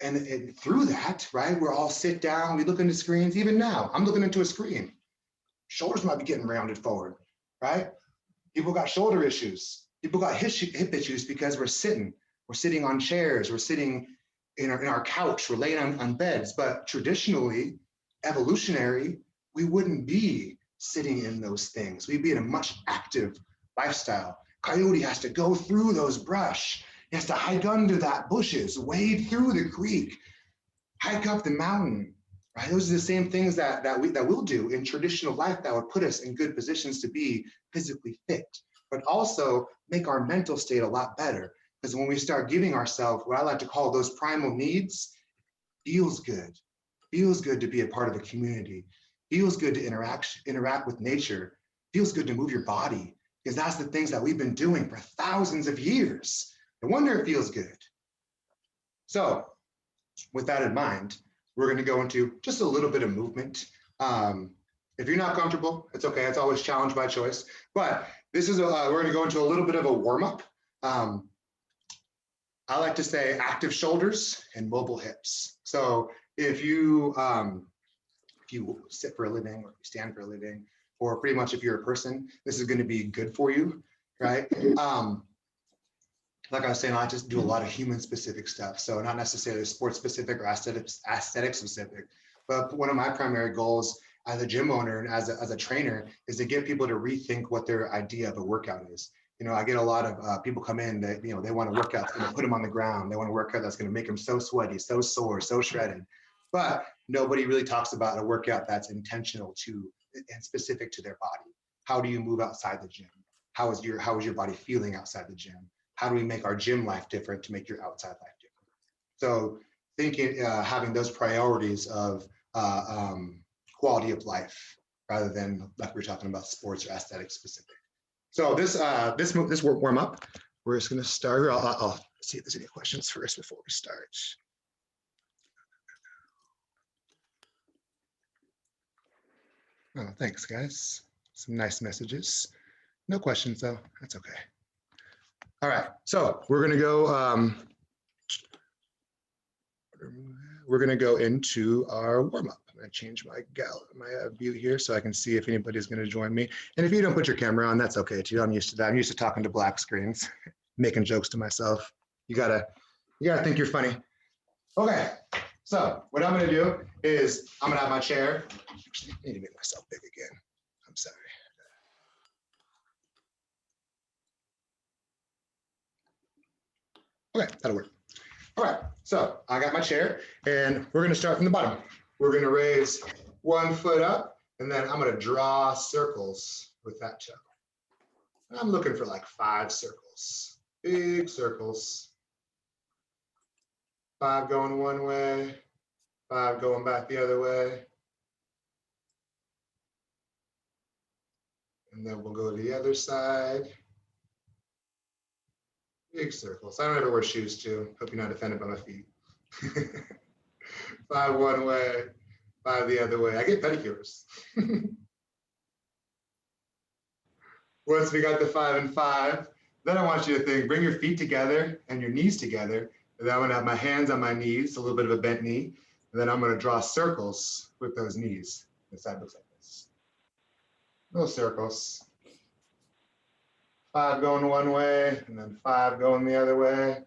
And through that, right, we're all sit down, we look into screens. Even now, I'm looking into a screen. Shoulders might be getting rounded forward, right? People got shoulder issues. People got hip issues because we're sitting on chairs, we're sitting in our couch, we're laying on beds. But traditionally, evolutionary, we wouldn't be sitting in those things. We'd be in a much active lifestyle. Coyote has to go through those brush. He has to hike under that bushes, wade through the creek, hike up the mountain. Right? Those are the same things that we'll do in traditional life that would put us in good positions to be physically fit, but also make our mental state a lot better. Because when we start giving ourselves what I like to call those primal needs, feels good. Feels good to be a part of a community. Feels good to interact with nature. Feels good to move your body, because that's the things that we've been doing for thousands of years. No wonder it feels good. So with that in mind, we're going to go into just a little bit of movement. If you're not comfortable, it's okay. It's always challenge by choice. But this is, we're going to go into a little bit of a warm-up. I like to say active shoulders and mobile hips. So if you sit for a living or you stand for a living, or pretty much if you're a person, this is going to be good for you, right? Like I was saying, I just do a lot of human specific stuff. So not necessarily sports specific or aesthetic specific, but one of my primary goals as a gym owner and as a trainer is to get people to rethink what their idea of a workout is. You know, I get a lot of people come in that, you know, they want a workout that's going to put them on the ground. They want a workout that's going to make them so sweaty, so sore, so shredded. But nobody really talks about a workout that's intentional to and specific to their body. How do you move outside the gym? How is your body feeling outside the gym? How do we make our gym life different to make your outside life different? So thinking, having those priorities of quality of life rather than like we were talking about sports or aesthetic specific. So this warm up, we're just going to start here. I'll see if there's any questions first before we start. Oh, thanks, guys. Some nice messages. No questions, though. That's okay. All right, so we're going to go. We're going to go into our warm-up. I'm going to change my view here so I can see if anybody's going to join me. And if you don't put your camera on, that's okay too. I'm used to that. I'm used to talking to black screens, making jokes to myself. You gotta think you're funny. Okay, so what I'm going to do is I'm going to have my chair. Actually, I need to make myself big again. I'm sorry. Okay, that'll work. All right, so I got my chair and we're going to start from the bottom. We're going to raise one foot up and then I'm going to draw circles with that toe. I'm looking for like 5 circles, big circles. 5 going one way, 5 going back the other way. And then we'll go to the other side. Big circles. I don't ever wear shoes too. Hope you're not offended by my feet. 5 one way, 5 the other way. I get pedicures. Once we got the 5 and 5, then I want you to think, bring your feet together and your knees together. And then I'm gonna have my hands on my knees, a little bit of a bent knee. And then I'm gonna draw circles with those knees. The side looks like this. Little circles. 5 going one way, and then 5 going the other way.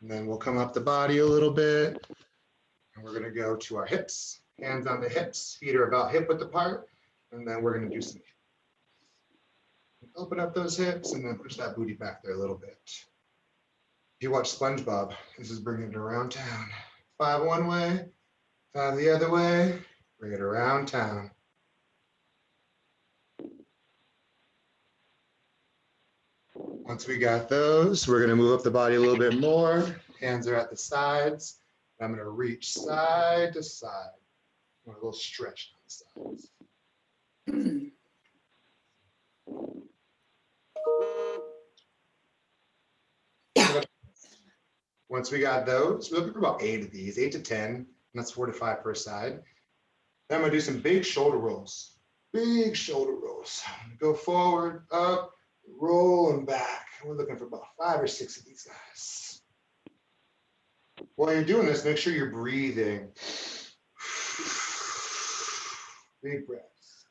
And then we'll come up the body a little bit. And we're gonna go to our hips. Hands on the hips, feet are about hip width apart. And then we're gonna do some, open up those hips and then push that booty back there a little bit. If you watch SpongeBob, this is bringing it around town. 5 one way, 5 the other way, bring it around town. Once we got those, we're gonna move up the body a little bit more. Hands are at the sides. I'm gonna reach side to side. A little stretch on the sides. Once we got those, we're looking for about 8 of these, 8 to 10, and that's 4 to 5 per side. Then I'm gonna do some big shoulder rolls. Big shoulder rolls. Go forward, up, roll and back. We're looking for about 5 or 6 of these guys. While you're doing this, make sure you're breathing. Big breaths.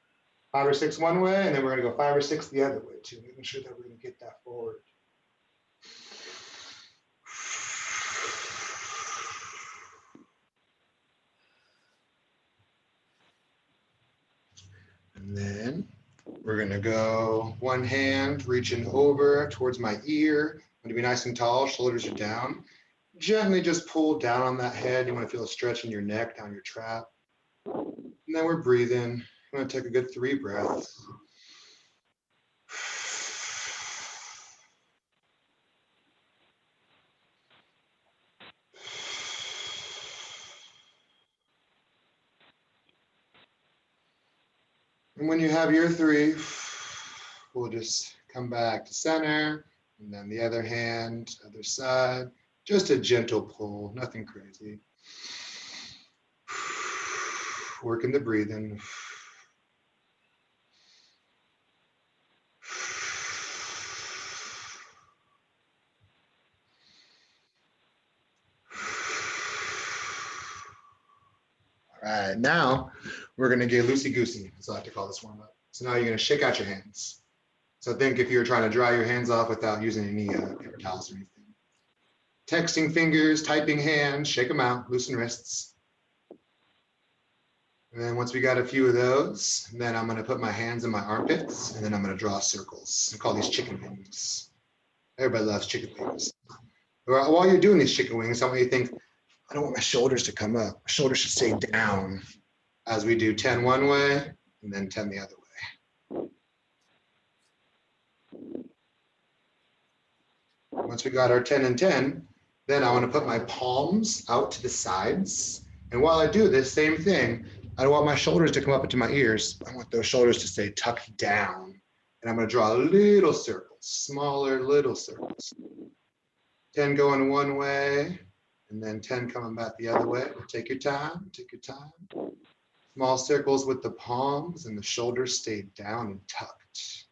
5 or 6 one way, and then we're gonna go 5 or 6 the other way too, making sure that we're gonna get that forward. And then we're gonna go one hand reaching over towards my ear. I'm gonna be nice and tall, shoulders are down. Gently just pull down on that head. You wanna feel a stretch in your neck, down your trap. And then we're breathing. I'm gonna take a good 3 breaths. And when you have your 3, we'll just come back to center, and then the other hand, other side. Just a gentle pull, nothing crazy. Working the breathing. All right, now we're gonna get loosey-goosey, as I like to call this warm-up. So now you're gonna shake out your hands. So think if you're trying to dry your hands off without using any paper towels or anything. Texting fingers, typing hands, shake them out, loosen wrists. And then once we got a few of those, then I'm gonna put my hands in my armpits, and then I'm gonna draw circles. I call these chicken wings. Everybody loves chicken wings. While you're doing these chicken wings, I want you to think, I don't want my shoulders to come up. My shoulders should stay down as we do 10 one way and then 10 the other way. Once we got our 10 and 10, then I want to put my palms out to the sides. And while I do this same thing, I don't want my shoulders to come up into my ears. I want those shoulders to stay tucked down. And I'm going to draw little circles, smaller little circles. 10 going one way, and then 10 coming back the other way. Take your time, take your time. Small circles with the palms, and the shoulders stay down and tucked.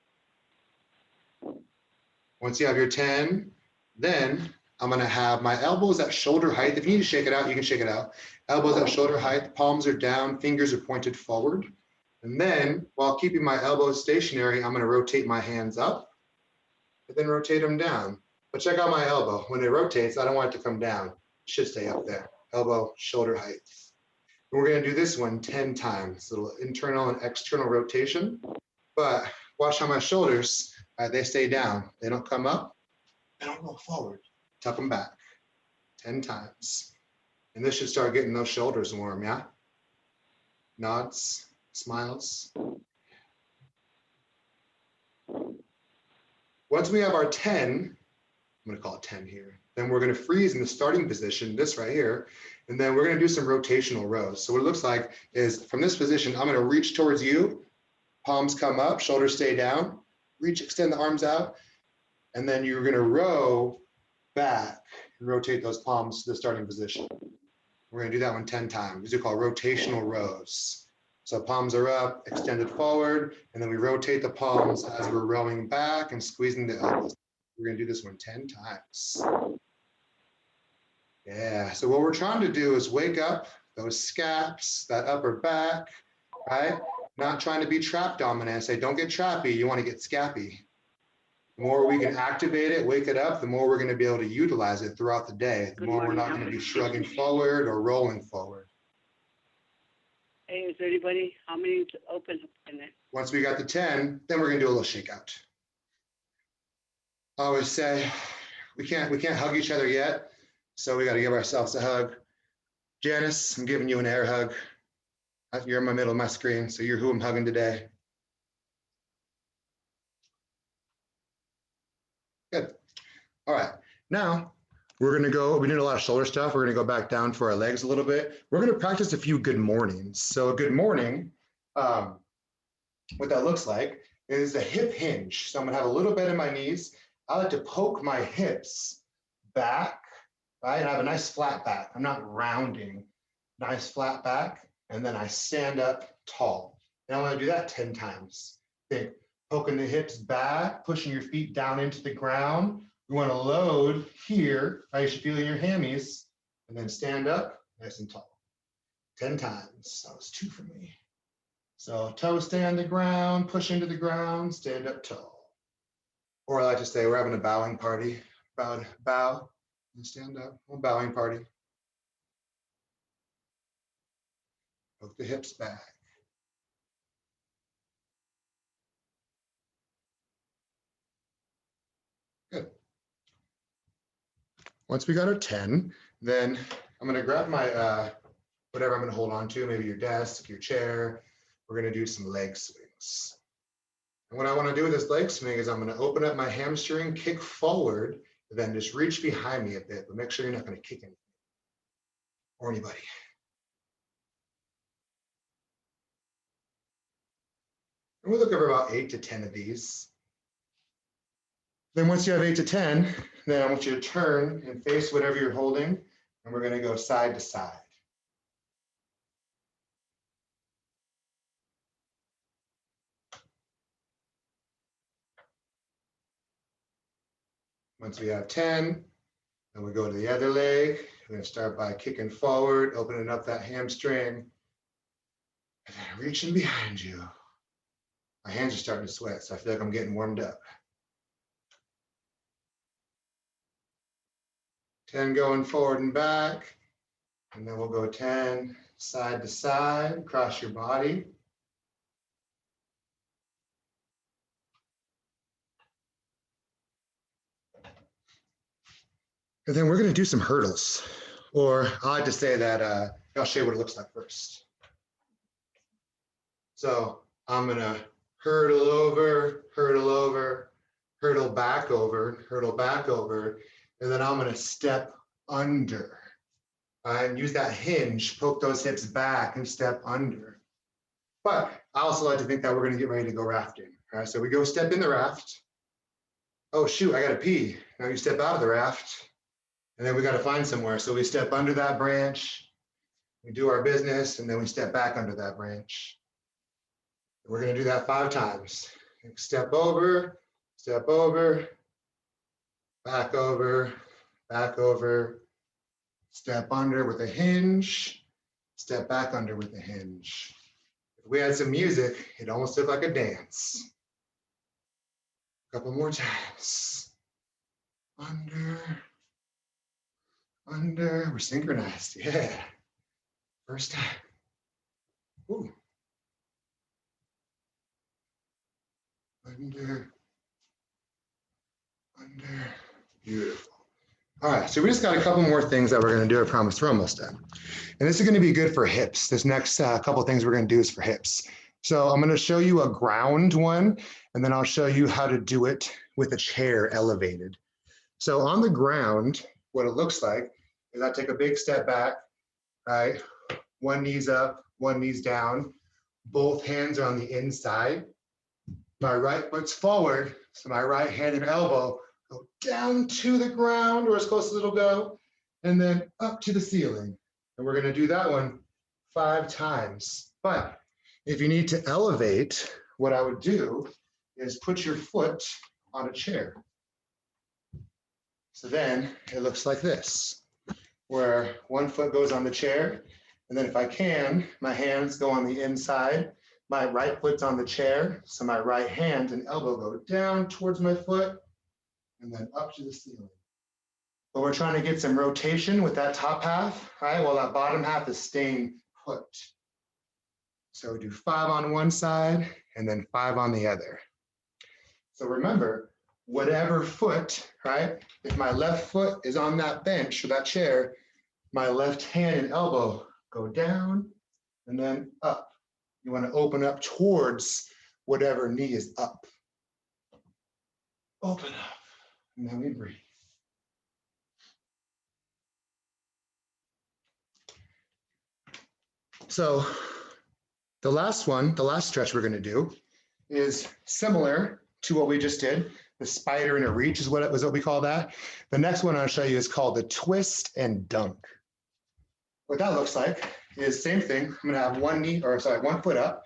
Once you have your 10, then I'm gonna have my elbows at shoulder height. If you need to shake it out, you can shake it out. Elbows at shoulder height, palms are down, fingers are pointed forward. And then, while keeping my elbows stationary, I'm gonna rotate my hands up, and then rotate them down. But check out my elbow. When it rotates, I don't want it to come down. It should stay up there. Elbow, shoulder height. And we're gonna do this one 10 times. Little internal and external rotation. But watch how my shoulders, they stay down. They don't come up, they don't go forward. Tuck them back, 10 times. And this should start getting those shoulders warm, yeah? Nods, smiles. Once we have our 10, I'm gonna call it 10 here. Then we're gonna freeze in the starting position, this right here, and then we're gonna do some rotational rows. So what it looks like is from this position, I'm gonna reach towards you, palms come up, shoulders stay down, reach, extend the arms out, and then you're gonna row back and rotate those palms to the starting position. We're gonna do that one 10 times. These are called rotational rows. So palms are up, extended forward, and then we rotate the palms as we're rowing back and squeezing the elbows. We're gonna do this one 10 times. Yeah, so what we're trying to do is wake up those scaps, that upper back, right? Not trying to be trap dominant. I say, don't get trappy, you wanna get scappy. The more we can activate it, wake it up, the more we're gonna be able to utilize it throughout the day. The more we're not gonna be shrugging forward or rolling forward. Hey, is there anybody, how many open in there? Once we got the 10, then we're gonna do a little shakeout. I always say, we can't hug each other yet, so we gotta give ourselves a hug. Janice, I'm giving you an air hug. You're in the middle of my screen, so you're who I'm hugging today. Good. All right, now we're gonna go, we did a lot of shoulder stuff. We're gonna go back down for our legs a little bit. We're gonna practice a few good mornings. So a good morning, what that looks like is a hip hinge. So I'm gonna have a little bend in my knees. I like to poke my hips back, right? And I have a nice flat back. I'm not rounding, nice flat back. And then I stand up tall. And I wanna do that 10 times. Think, poking the hips back, pushing your feet down into the ground. You want to load here, right? You should feel in your hammies, and then stand up nice and tall. 10 times. That was 2 for me. So toes stay on the ground, push into the ground, stand up tall. Or I like to say we're having a bowing party. Bow and stand up. A bowing party. Poke the hips back. Good. Once we got our 10, then I'm gonna grab my, whatever I'm gonna hold on to, maybe your desk, your chair. We're gonna do some leg swings. And what I wanna do with this leg swing is I'm gonna open up my hamstring, kick forward, and then just reach behind me a bit, but make sure you're not gonna kick anything or anybody. And we'll look over about 8 to 10 of these. Then once you have 8 to 10, then I want you to turn and face whatever you're holding, and we're gonna go side to side. Once we have 10, then we go to the other leg. We're gonna start by kicking forward, opening up that hamstring, and then reaching behind you. My hands are starting to sweat, so I feel like I'm getting warmed up. 10 going forward and back, and then we'll go 10 side to side, across your body. And then we're gonna do some hurdles, or I like to say that, I'll show you what it looks like first. So I'm gonna hurdle over, hurdle back over, and then I'm gonna step under. And use that hinge, poke those hips back and step under. But I also like to think that we're gonna get ready to go rafting. All right, so we go step in the raft. Oh shoot, I gotta pee. Now you step out of the raft, and then we gotta find somewhere. So we step under that branch, we do our business, and then we step back under that branch. We're gonna do that 5 times. Step over, back over, step under with a hinge, step back under with a hinge. If we had some music, it almost looked like a dance. A couple more times. Under, we're synchronized, yeah. First time. Ooh. Under, beautiful. All right, so we just got a couple more things that we're gonna do. I promise we're almost done. And this is gonna be good for hips. This next couple things we're gonna do is for hips. So I'm gonna show you a ground one, and then I'll show you how to do it with a chair elevated. So on the ground, what it looks like is I take a big step back, right? One knee's up, one knee's down. Both hands are on the inside. My right foot's forward, so my right hand and elbow go down to the ground or as close as it'll go, and then up to the ceiling. And we're gonna do that one 5 times. But if you need to elevate, what I would do is put your foot on a chair. So then it looks like this, where one foot goes on the chair, and then if I can, my hands go on the inside, my right foot's on the chair, so my right hand and elbow go down towards my foot, and then up to the ceiling. But we're trying to get some rotation with that top half, right? While that bottom half is staying put. So we do 5 on one side and then 5 on the other. So remember, whatever foot, right? If my left foot is on that bench or that chair, my left hand and elbow go down and then up. You want to open up towards whatever knee is up. Open up, and then we breathe. So the last one, the last stretch we're going to do is similar to what we just did. The spider in a reach is what we call that. The next one I'll show you is called the twist and dunk. What that looks like is same thing. I'm going to have one foot up,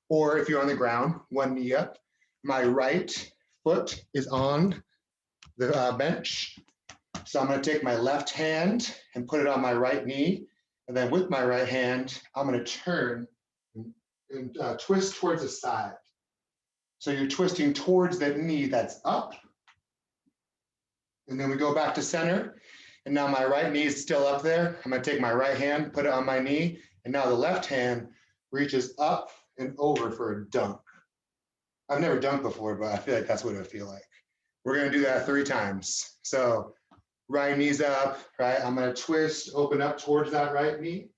or if you're on the ground, one knee up. My right foot is on the bench. So I'm going to take my left hand and put it on my right knee. And then with my right hand, I'm going to turn and twist towards the side. So you're twisting towards that knee that's up. And then we go back to center. And now my right knee is still up there. I'm going to take my right hand, put it on my knee. And now the left hand reaches up and over for a dunk. I've never dunked before, but I feel like that's what it would feel like. We're going to do that 3 times. So right knee's up, right? I'm going to twist, open up towards that right knee.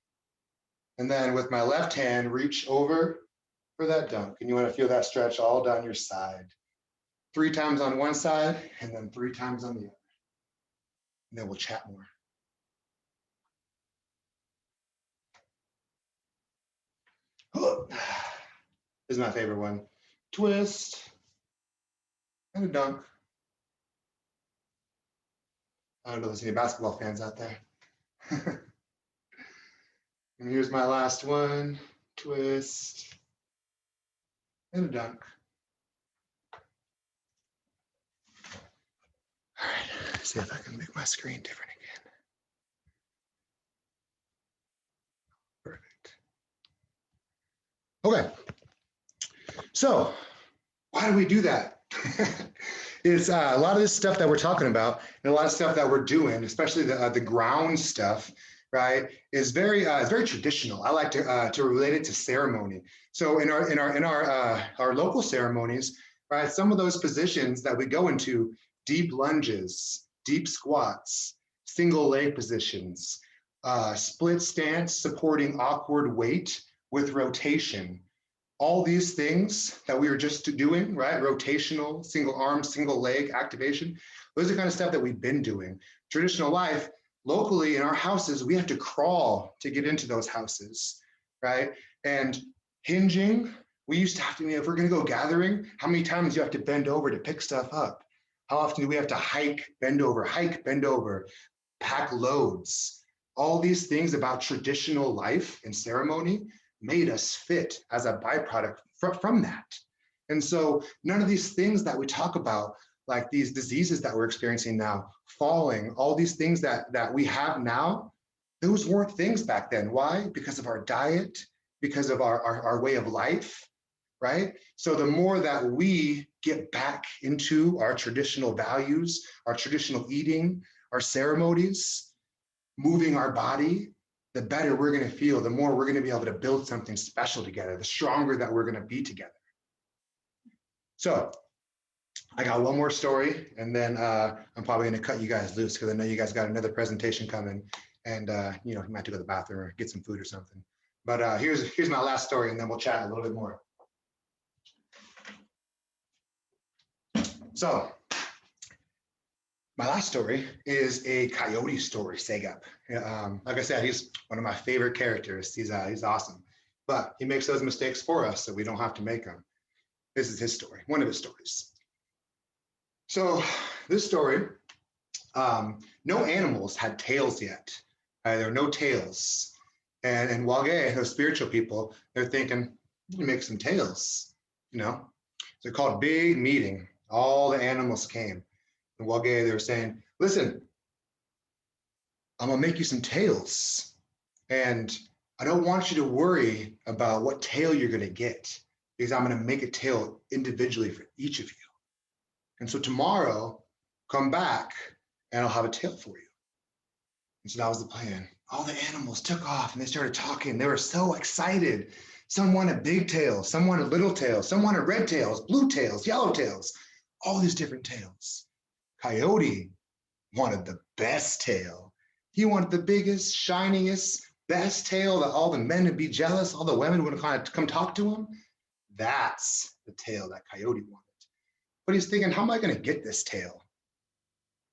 And then with my left hand, reach over for that dunk. And you want to feel that stretch all down your side. 3 times on one side and then 3 times on the other. And then we'll chat more. This is my favorite one. Twist and a dunk. I don't know if there's any basketball fans out there. And here's my last one. Twist and a dunk. All right. see if I can make my screen different again. Perfect. Okay. So why do we do that? It's a lot of this stuff that we're talking about and a lot of stuff that we're doing, especially the ground stuff, right, is very traditional. I like to relate it to ceremony. So in our local ceremonies, right, some of those positions that we go into, deep lunges, deep squats, single leg positions, split stance supporting awkward weight with rotation. All these things that we were just doing, right? Rotational, single arm, single leg activation. Those are the kind of stuff that we've been doing. Traditional life, locally in our houses, we have to crawl to get into those houses, right? And hinging, we used to have to, if we're gonna go gathering, how many times do you have to bend over to pick stuff up? How often do we have to hike, bend over, pack loads? All these things about traditional life and ceremony made us fit as a byproduct from that. And so none of these things that we talk about, like these diseases that we're experiencing now, falling, all these things that we have now, those weren't things back then. Why? Because of our diet, because of our way of life, right? So the more that we get back into our traditional values, our traditional eating, our ceremonies, moving our body, the better we're going to feel, the more we're going to be able to build something special together, the stronger that we're going to be together. So I got one more story, and then I'm probably going to cut you guys loose because I know you guys got another presentation coming, and you might have to go to the bathroom or get some food or something. But here's my last story, and then we'll chat a little bit more. So my last story is a Coyote Story, Segap. Like I said, he's one of my favorite characters. He's awesome, but he makes those mistakes for us so we don't have to make them. This is his story, one of his stories. So this story, no animals had tails yet. There were no tails. And in Wage, those spiritual people, they're thinking, we make some tails, So they're called big meeting. All the animals came. And Wage, they were saying, listen, I'm gonna make you some tails. And I don't want you to worry about what tail you're gonna get, because I'm gonna make a tail individually for each of you. And so tomorrow, come back and I'll have a tail for you. And so that was the plan. All the animals took off and they started talking. They were so excited. Some wanted big tails, some wanted little tails, some wanted red tails, blue tails, yellow tails, all these different tails. Coyote wanted the best tail. He wanted the biggest, shiniest, best tail that all the men would be jealous, all the women would kind of come talk to him. That's the tail that Coyote wanted. But he's thinking, how am I going to get this tail?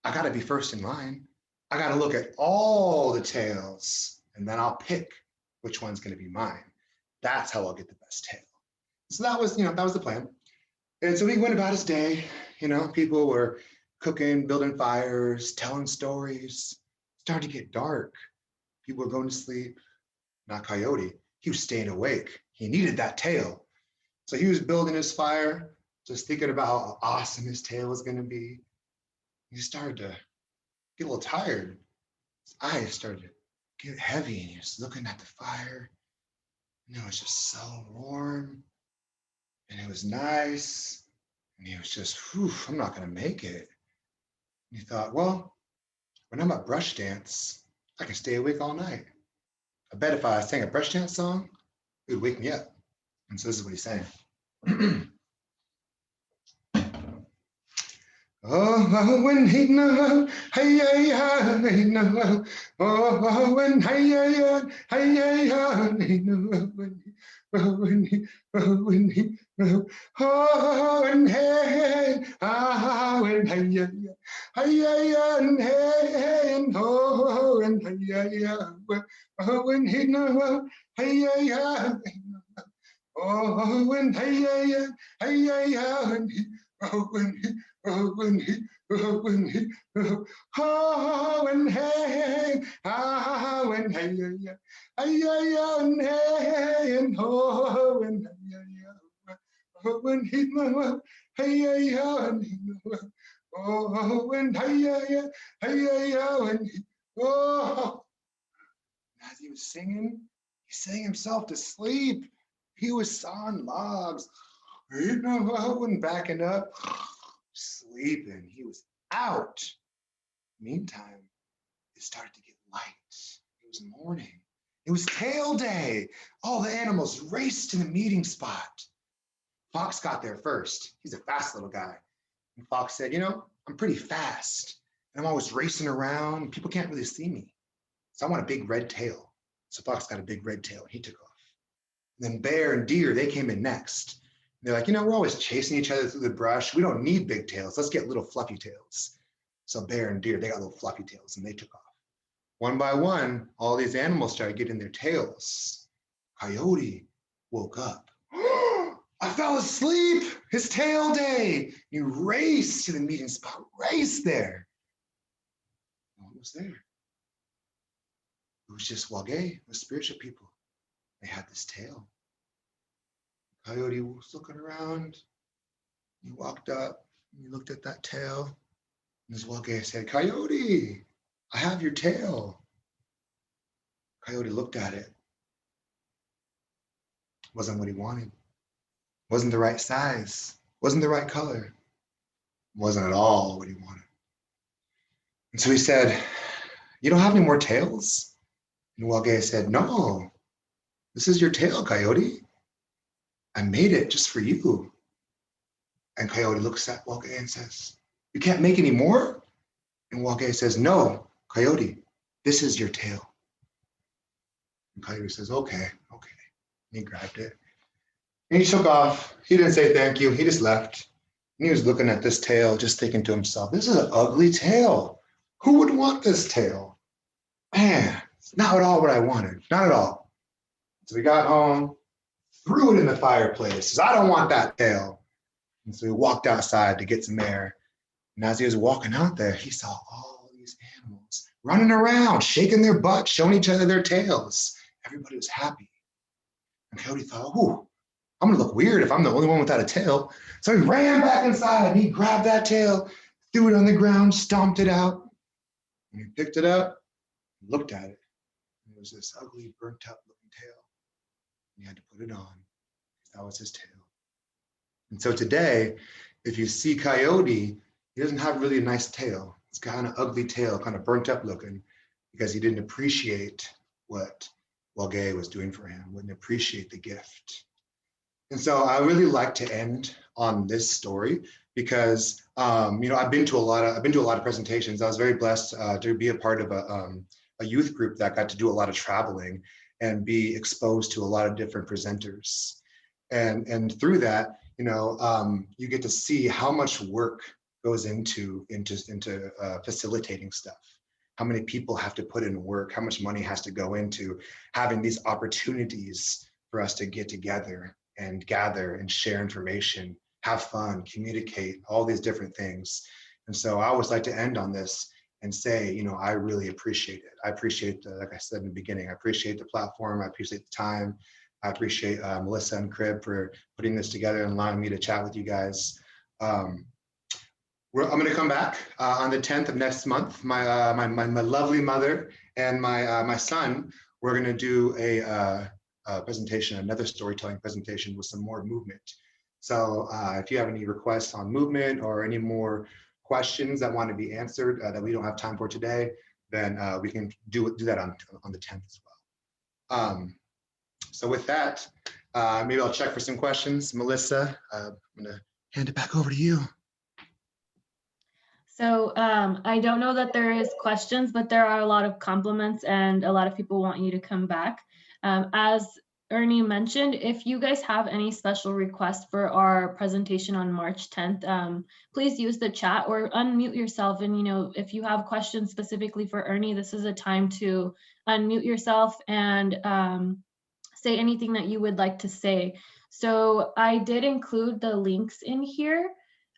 I got to be first in line. I got to look at all the tails, and then I'll pick which one's going to be mine. That's how I'll get the best tail. So that was the plan. And so he went about his day. People were cooking, building fires, telling stories. It started to get dark. People were going to sleep. Not Coyote. He was staying awake. He needed that tail. So he was building his fire, just thinking about how awesome his tail was going to be. He started to get a little tired. His eyes started to get heavy, and he was looking at the fire. And it was just so warm, and it was nice. And he was just, I'm not going to make it. And he thought, well, when I'm at brush dance, I can stay awake all night. I bet if I sang a brush dance song, it would wake me up. And so this is what he's saying. Oh, when he know, hey, hey, no. Oh, when hey, hey, no. When he, when hey, oh, when hey, when hey, hey, oh, when hey, when he know, hey, oh, when hey, oh, when he, oh, when he, oh, when he, oh, when hey, when hey, hey, and oh, when hey, when he, hey, Oh, and hi-ya-ya, hi-ya-ya, and oh. As he was singing, he sang himself to sleep. He was sawing logs, and backing up, sleeping. He was out. Meantime, it started to get light. It was morning. It was tail day. All the animals raced to the meeting spot. Fox got there first. He's a fast little guy. And Fox said, I'm pretty fast. And I'm always racing around. People can't really see me. So I want a big red tail. So Fox got a big red tail and he took off. And then Bear and Deer, they came in next. And they're like, we're always chasing each other through the brush. We don't need big tails. Let's get little fluffy tails. So Bear and Deer, they got little fluffy tails and they took off. One by one, all these animals started getting their tails. Coyote woke up. I fell asleep. His tail day. He raced to the meeting spot, raced there. No one was there. It was just Wage, the spiritual people. They had this tail. Coyote was looking around. He walked up. He looked at that tail. And this Wage said, Coyote, I have your tail. Coyote looked at it. Wasn't what he wanted. Wasn't the right size. Wasn't the right color. Wasn't at all what he wanted. And so he said, you don't have any more tails? And Wage said, no, this is your tail, Coyote. I made it just for you. And Coyote looks at Wage and says, you can't make any more? And Wage says, no, Coyote, this is your tail. And Coyote says, okay. And he grabbed it. And he took off. He didn't say thank you. He just left. And he was looking at this tail, just thinking to himself, this is an ugly tail. Who would want this tail? Man, it's not at all what I wanted. Not at all. So he got home, threw it in the fireplace. Says, I don't want that tail. And so he walked outside to get some air. And as he was walking out there, he saw all these animals running around, shaking their butts, showing each other their tails. Everybody was happy. And Coyote thought, ooh, I'm gonna look weird if I'm the only one without a tail. So he ran back inside and he grabbed that tail, threw it on the ground, stomped it out. And he picked it up, looked at it. And it was this ugly, burnt up looking tail. He had to put it on. That was his tail. And so today, if you see Coyote, he doesn't have really a nice tail. It's kind of ugly tail, kind of burnt up looking, because he didn't appreciate what Wage was doing for him, wouldn't appreciate the gift. And so I really like to end on this story because I've been to a lot of presentations. I was very blessed to be a part of a youth group that got to do a lot of traveling and be exposed to a lot of different presenters. And through that, you get to see how much work goes into facilitating stuff. How many people have to put in work, how much money has to go into having these opportunities for us to get together and gather and share information, have fun, communicate, all these different things. And so I always like to end on this and say, I really appreciate it. I appreciate, like I said in the beginning, I appreciate the platform. I appreciate the time. I appreciate Melissa and Crib for putting this together and allowing me to chat with you guys. I'm going to come back on the 10th of next month. My lovely mother and my son, we're going to do a presentation, another storytelling presentation with some more movement. So if you have any requests on movement or any more questions that want to be answered that we don't have time for today, then we can do that on the 10th as well. So with that, maybe I'll check for some questions. Melissa, I'm going to hand it back over to you. So I don't know that there is questions, but there are a lot of compliments and a lot of people want you to come back. As Ernie mentioned, if you guys have any special requests for our presentation on March 10th, please use the chat or unmute yourself. And, if you have questions specifically for Ernie, this is a time to unmute yourself and say anything that you would like to say. So I did include the links in here.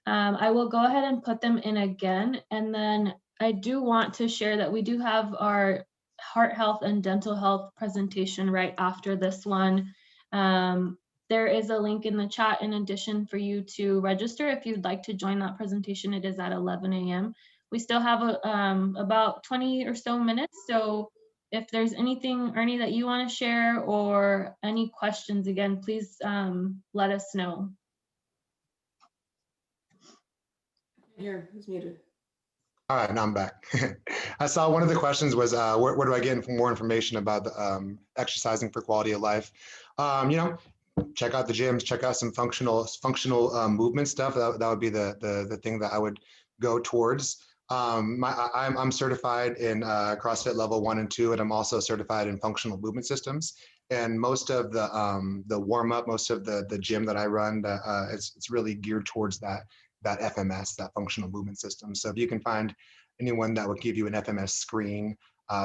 I will go ahead and put them in again. And then I do want to share that we do have our heart health and dental health presentation right after this one. there is a link in the chat in addition for you to register. If you'd like to join that presentation, it is at 11 a.m. We still have about 20 or so minutes. So if there's anything, Ernie, that you want to share or any questions, again, please let us know. Here, he's muted. All right, now I'm back. I saw one of the questions was, where do I get more information about the, exercising for quality of life? Check out the gyms, check out some functional movement stuff. That would be the thing that I would go towards. I'm certified in CrossFit level 1 and 2, and I'm also certified in functional movement systems. And most of the warm up, most of the gym that I run, it's really geared towards that FMS, that functional movement system. So if you can find anyone that will give you an FMS screen,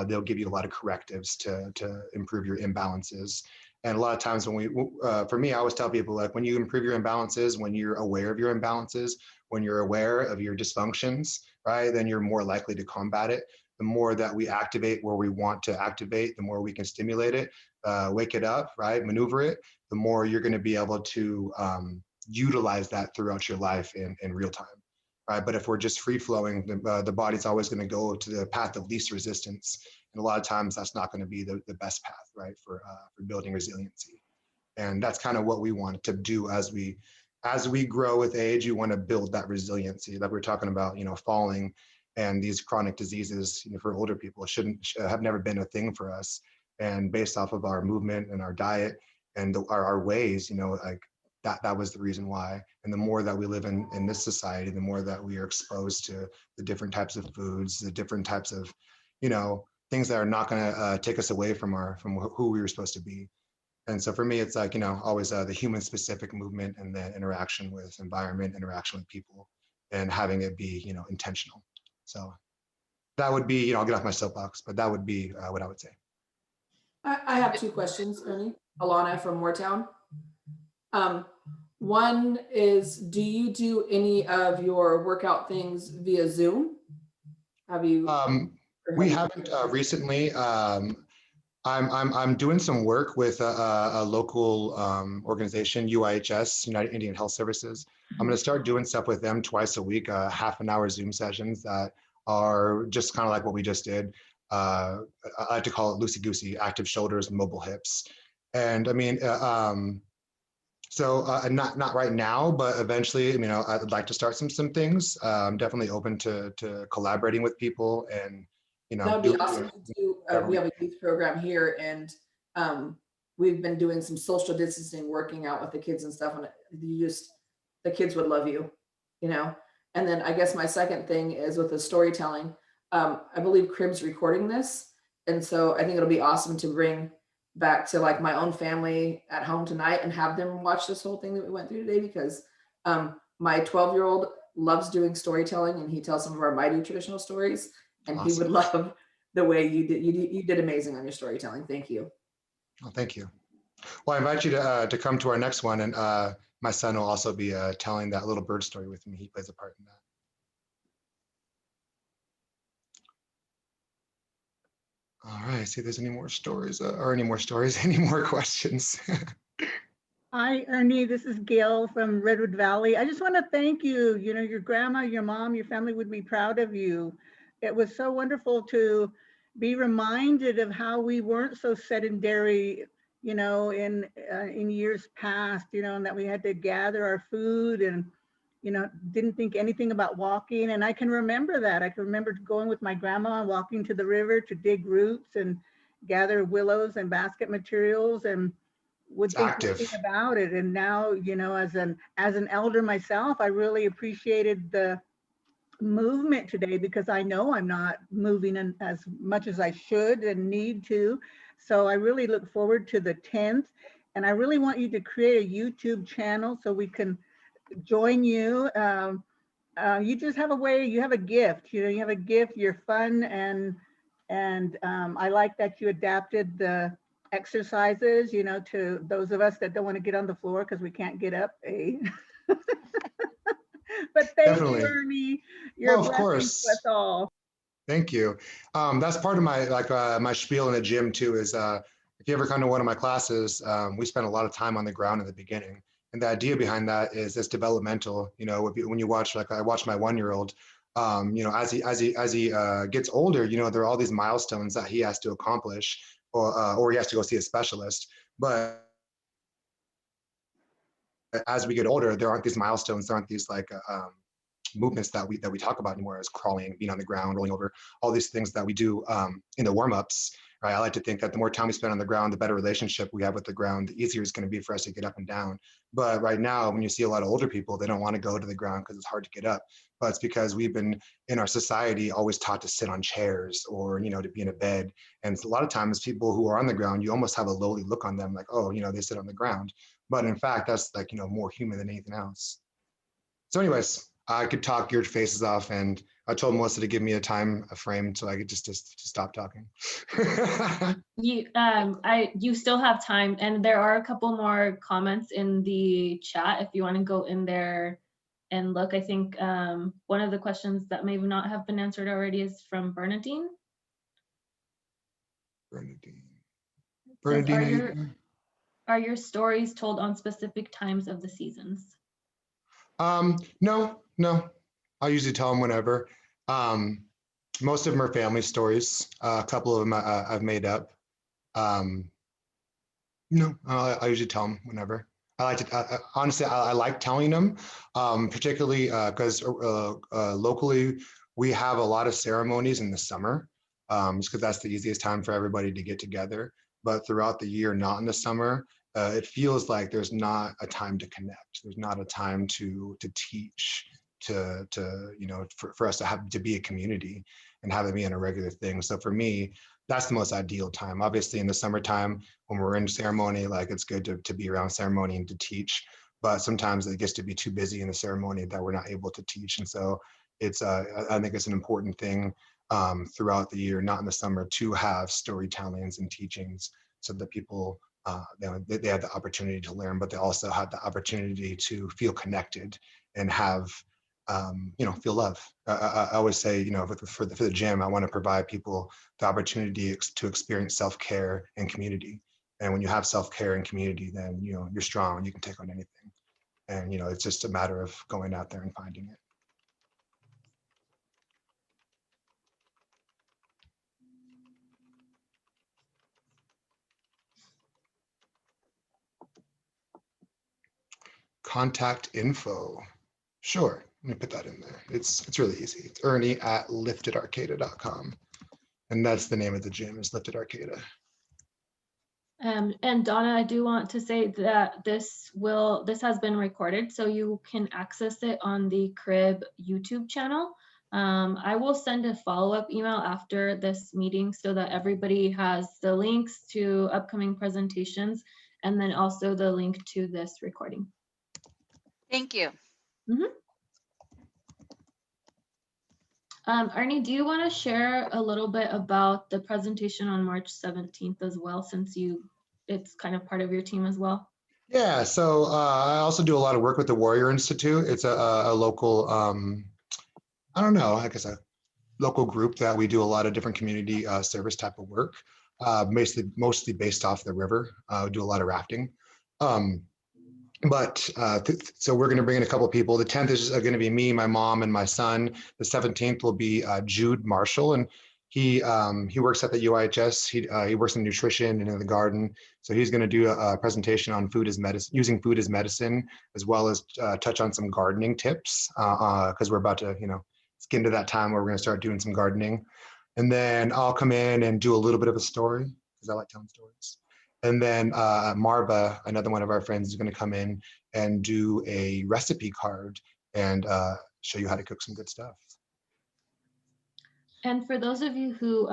they'll give you a lot of correctives to improve your imbalances. And a lot of times for me, I always tell people, like, when you improve your imbalances, when you're aware of your imbalances, when you're aware of your dysfunctions, right, then you're more likely to combat it. The more that we activate where we want to activate, the more we can stimulate it, wake it up, right, maneuver it, the more you're going to be able to utilize that throughout your life in real time, right? But if we're just free flowing, the body's always going to go to the path of least resistance. And a lot of times that's not going to be the best path, right, for building resiliency. And that's kind of what we want to do as we grow with age. You want to build that resiliency, like we're talking about, falling, and these chronic diseases, for older people have never been a thing for us. And based off of our movement and our diet and our ways, like that was the reason why. And the more that we live in this society, the more that we are exposed to the different types of foods, the different types of, things that are not going to take us away from who we were supposed to be. And so for me, it's like, always the human specific movement and the interaction with environment, interaction with people, and having it be, intentional. So that would be, I'll get off my soapbox, but that would be what I would say. I have 2 questions, Ernie. Alana from Moortown. One is, do you do any of your workout things via Zoom? Have you? We haven't recently. I'm doing some work with a local organization, UIHS, United Indian Health Services. I'm going to start doing stuff with them twice a week, half-an-hour Zoom sessions that are just kind of like what we just did. I like to call it loosey-goosey, active shoulders and mobile hips. And I mean, not right now, but eventually, I'd like to start some things. I'm definitely open to collaborating with people and, that would be awesome to do. We have a youth program here, and we've been doing some social distancing, working out with the kids and stuff. And the kids would love you, And then I guess my second thing is with the storytelling. I believe Crib's recording this, and so I think it'll be awesome to bring back to like my own family at home tonight and have them watch this whole thing that we went through today, because my 12-year-old loves doing storytelling, and he tells some of our mighty traditional stories, and awesome. He would love the way you did. You did amazing on your storytelling. Thank you. Oh, thank you. Well, I invite you to come to our next one, and my son will also be telling that little bird story with me. He plays a part in that. All right, see if there's any more stories any more questions. Hi, Ernie, this is Gail from Redwood Valley. I just want to thank you. Your grandma, your mom, your family would be proud of you. It was so wonderful to be reminded of how we weren't so sedentary, in years past, and that we had to gather our food and, didn't think anything about walking. And I can remember that. I can remember going with my grandma and walking to the river to dig roots and gather willows and basket materials, and would think nothing about it. And now, as an elder myself, I really appreciated the movement today, because I know I'm not moving in as much as I should and need to. So I really look forward to the 10th, and I really want you to create a YouTube channel so we can join you. You just have a way, you have a gift, you have a gift, you're fun, and I like that you adapted the exercises, to those of us that don't want to get on the floor because we can't get up. But thank you, Ernie. You're a blessing to us all. Thank you. That's part of my my spiel in the gym too. Is if if you ever come to one of my classes, we spend a lot of time on the ground in the beginning. And the idea behind that is it's developmental. You know, when you watch, like I watch my 1-year-old, you know, as he gets older, you know, there are all these milestones that he has to accomplish, or he has to go see a specialist. But as we get older, there aren't these milestones, there aren't these like movements that we talk about anymore, as crawling, being on the ground, rolling over, all these things that we do in the warm-ups. Right? I like to think that the more time we spend on the ground, the better relationship we have with the ground, the easier it's going to be for us to get up and down. But right now, when you see a lot of older people, they don't want to go to the ground because it's hard to get up. But it's because we've been in our society always taught to sit on chairs, or, you know, to be in a bed. And a lot of times people who are on the ground, you almost have a lowly look on them, like, oh, you know, they sit on the ground. But in fact, that's like, you know, more human than anything else. So anyways, I could talk your faces off, and I told Melissa to give me a frame so I could just stop talking. You still have time, and there are a couple more comments in the chat if you want to go in there and look. I think one of the questions that may not have been answered already is from Bernadine. Bernadine. Are your stories told on specific times of the seasons? No. I usually tell them whenever. Most of them are family stories. A couple of them I've made up. No, I usually tell them whenever. I like to, honestly, I like telling them, particularly because locally we have a lot of ceremonies in the summer, just because that's the easiest time for everybody to get together. But throughout the year, not in the summer, it feels like there's not a time to connect. There's not a time to teach, to you know, for us to have to be a community and have it be in a regular thing. So for me, that's the most ideal time. Obviously, in the summertime when we're in ceremony, like it's good to be around ceremony and to teach. But sometimes it gets to be too busy in the ceremony that we're not able to teach. And so it's I think it's an important thing throughout the year, not in the summer, to have storytellings and teachings so that people they have the opportunity to learn, but they also have the opportunity to feel connected and have, you know, feel love. I always say, you know, for the gym, I want to provide people the opportunity to experience self-care and community. And when you have self-care and community, then, you know, you're strong, you can take on anything. And, you know, it's just a matter of going out there and finding it. Contact info. Sure, let me put that in there. It's really easy. It's Ernie at liftedarcata.com. And that's the name of the gym, is Lifted Arcata. And Donna, I do want to say that this has been recorded, so you can access it on the Crib YouTube channel. I will send a follow-up email after this meeting so that everybody has the links to upcoming presentations, and then also the link to this recording. Thank you. Ernie, do you want to share a little bit about the presentation on March 17th as well, since it's kind of part of your team as well? Yeah, so I also do a lot of work with the Warrior Institute. It's a local, I don't know, I guess a local group that we do a lot of different community service type of work, mostly based off the river. We do a lot of rafting. So we're going to bring in a couple of people. The 10th is going to be me, my mom, and my son. The 17th will be Jude Marshall, and he works at the UIHS. He works in nutrition and in the garden. So he's going to do a presentation on food as medicine, using food as medicine, as well as touch on some gardening tips, because we're about to, you know, get into that time where we're going to start doing some gardening. And then I'll come in and do a little bit of a story, because I like telling stories. And then Marba, another one of our friends, is going to come in and do a recipe card and show you how to cook some good stuff. And for those of you who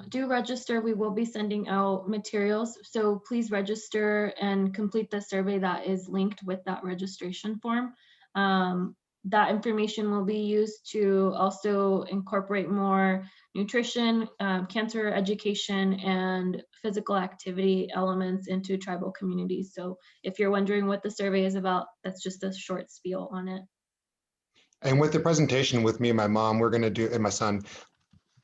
do register, we will be sending out materials. So please register and complete the survey that is linked with that registration form. That information will be used to also incorporate more nutrition, cancer education, and physical activity elements into tribal communities. So if you're wondering what the survey is about, that's just a short spiel on it. And with the presentation with me and my mom, we're going to do, and my son,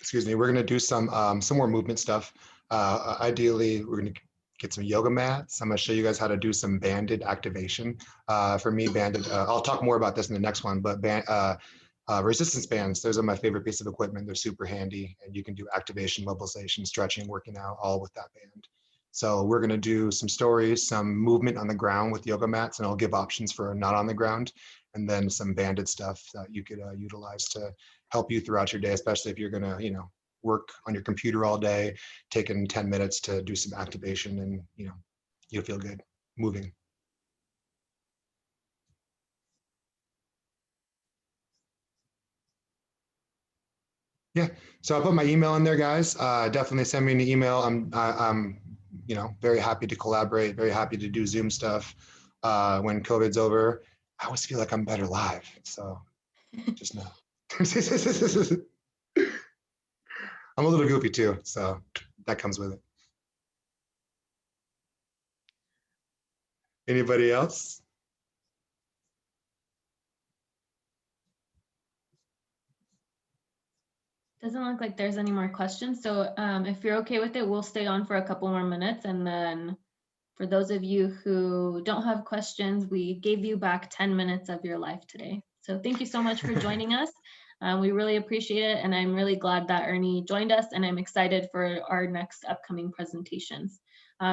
excuse me, we're going to do some more movement stuff. Ideally, we're going to get some yoga mats. I'm gonna show you guys how to do some banded activation. For me, banded, I'll talk more about this in the next one, but resistance bands, those are my favorite piece of equipment. They're super handy, and you can do activation, mobilization, stretching, working out, all with that band. So we're gonna do some stories, some movement on the ground with yoga mats, and I'll give options for not on the ground, and then some banded stuff that you could utilize to help you throughout your day, especially if you're gonna, work on your computer all day, taking 10 minutes to do some activation, and you'll feel good moving. Yeah, so I'll put my email in there, guys. Definitely send me an email. I'm very happy to collaborate, very happy to do Zoom stuff. When COVID's over, I always feel like I'm better live. So just know. I'm a little goofy too, so that comes with it. Anybody else? Doesn't look like there's any more questions. So if you're okay with it, we'll stay on for a couple more minutes. And then for those of you who don't have questions, we gave you back 10 minutes of your life today. So thank you so much for joining us. We really appreciate it. And I'm really glad that Ernie joined us, and I'm excited for our next upcoming presentations.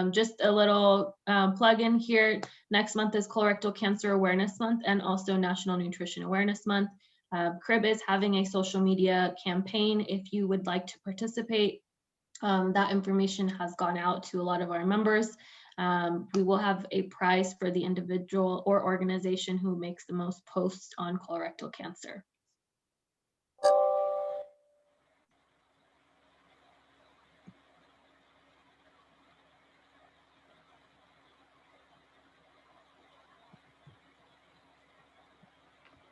Just a little plug in here. Next month is Colorectal Cancer Awareness Month and also National Nutrition Awareness Month. CRIB is having a social media campaign. If you would like to participate, that information has gone out to a lot of our members. We will have a prize for the individual or organization who makes the most posts on colorectal cancer.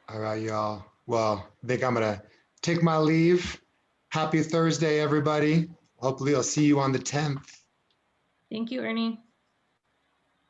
All right, y'all. Well, I think I'm gonna take my leave. Happy Thursday, everybody. Hopefully I'll see you on the 10th. Thank you, Ernie.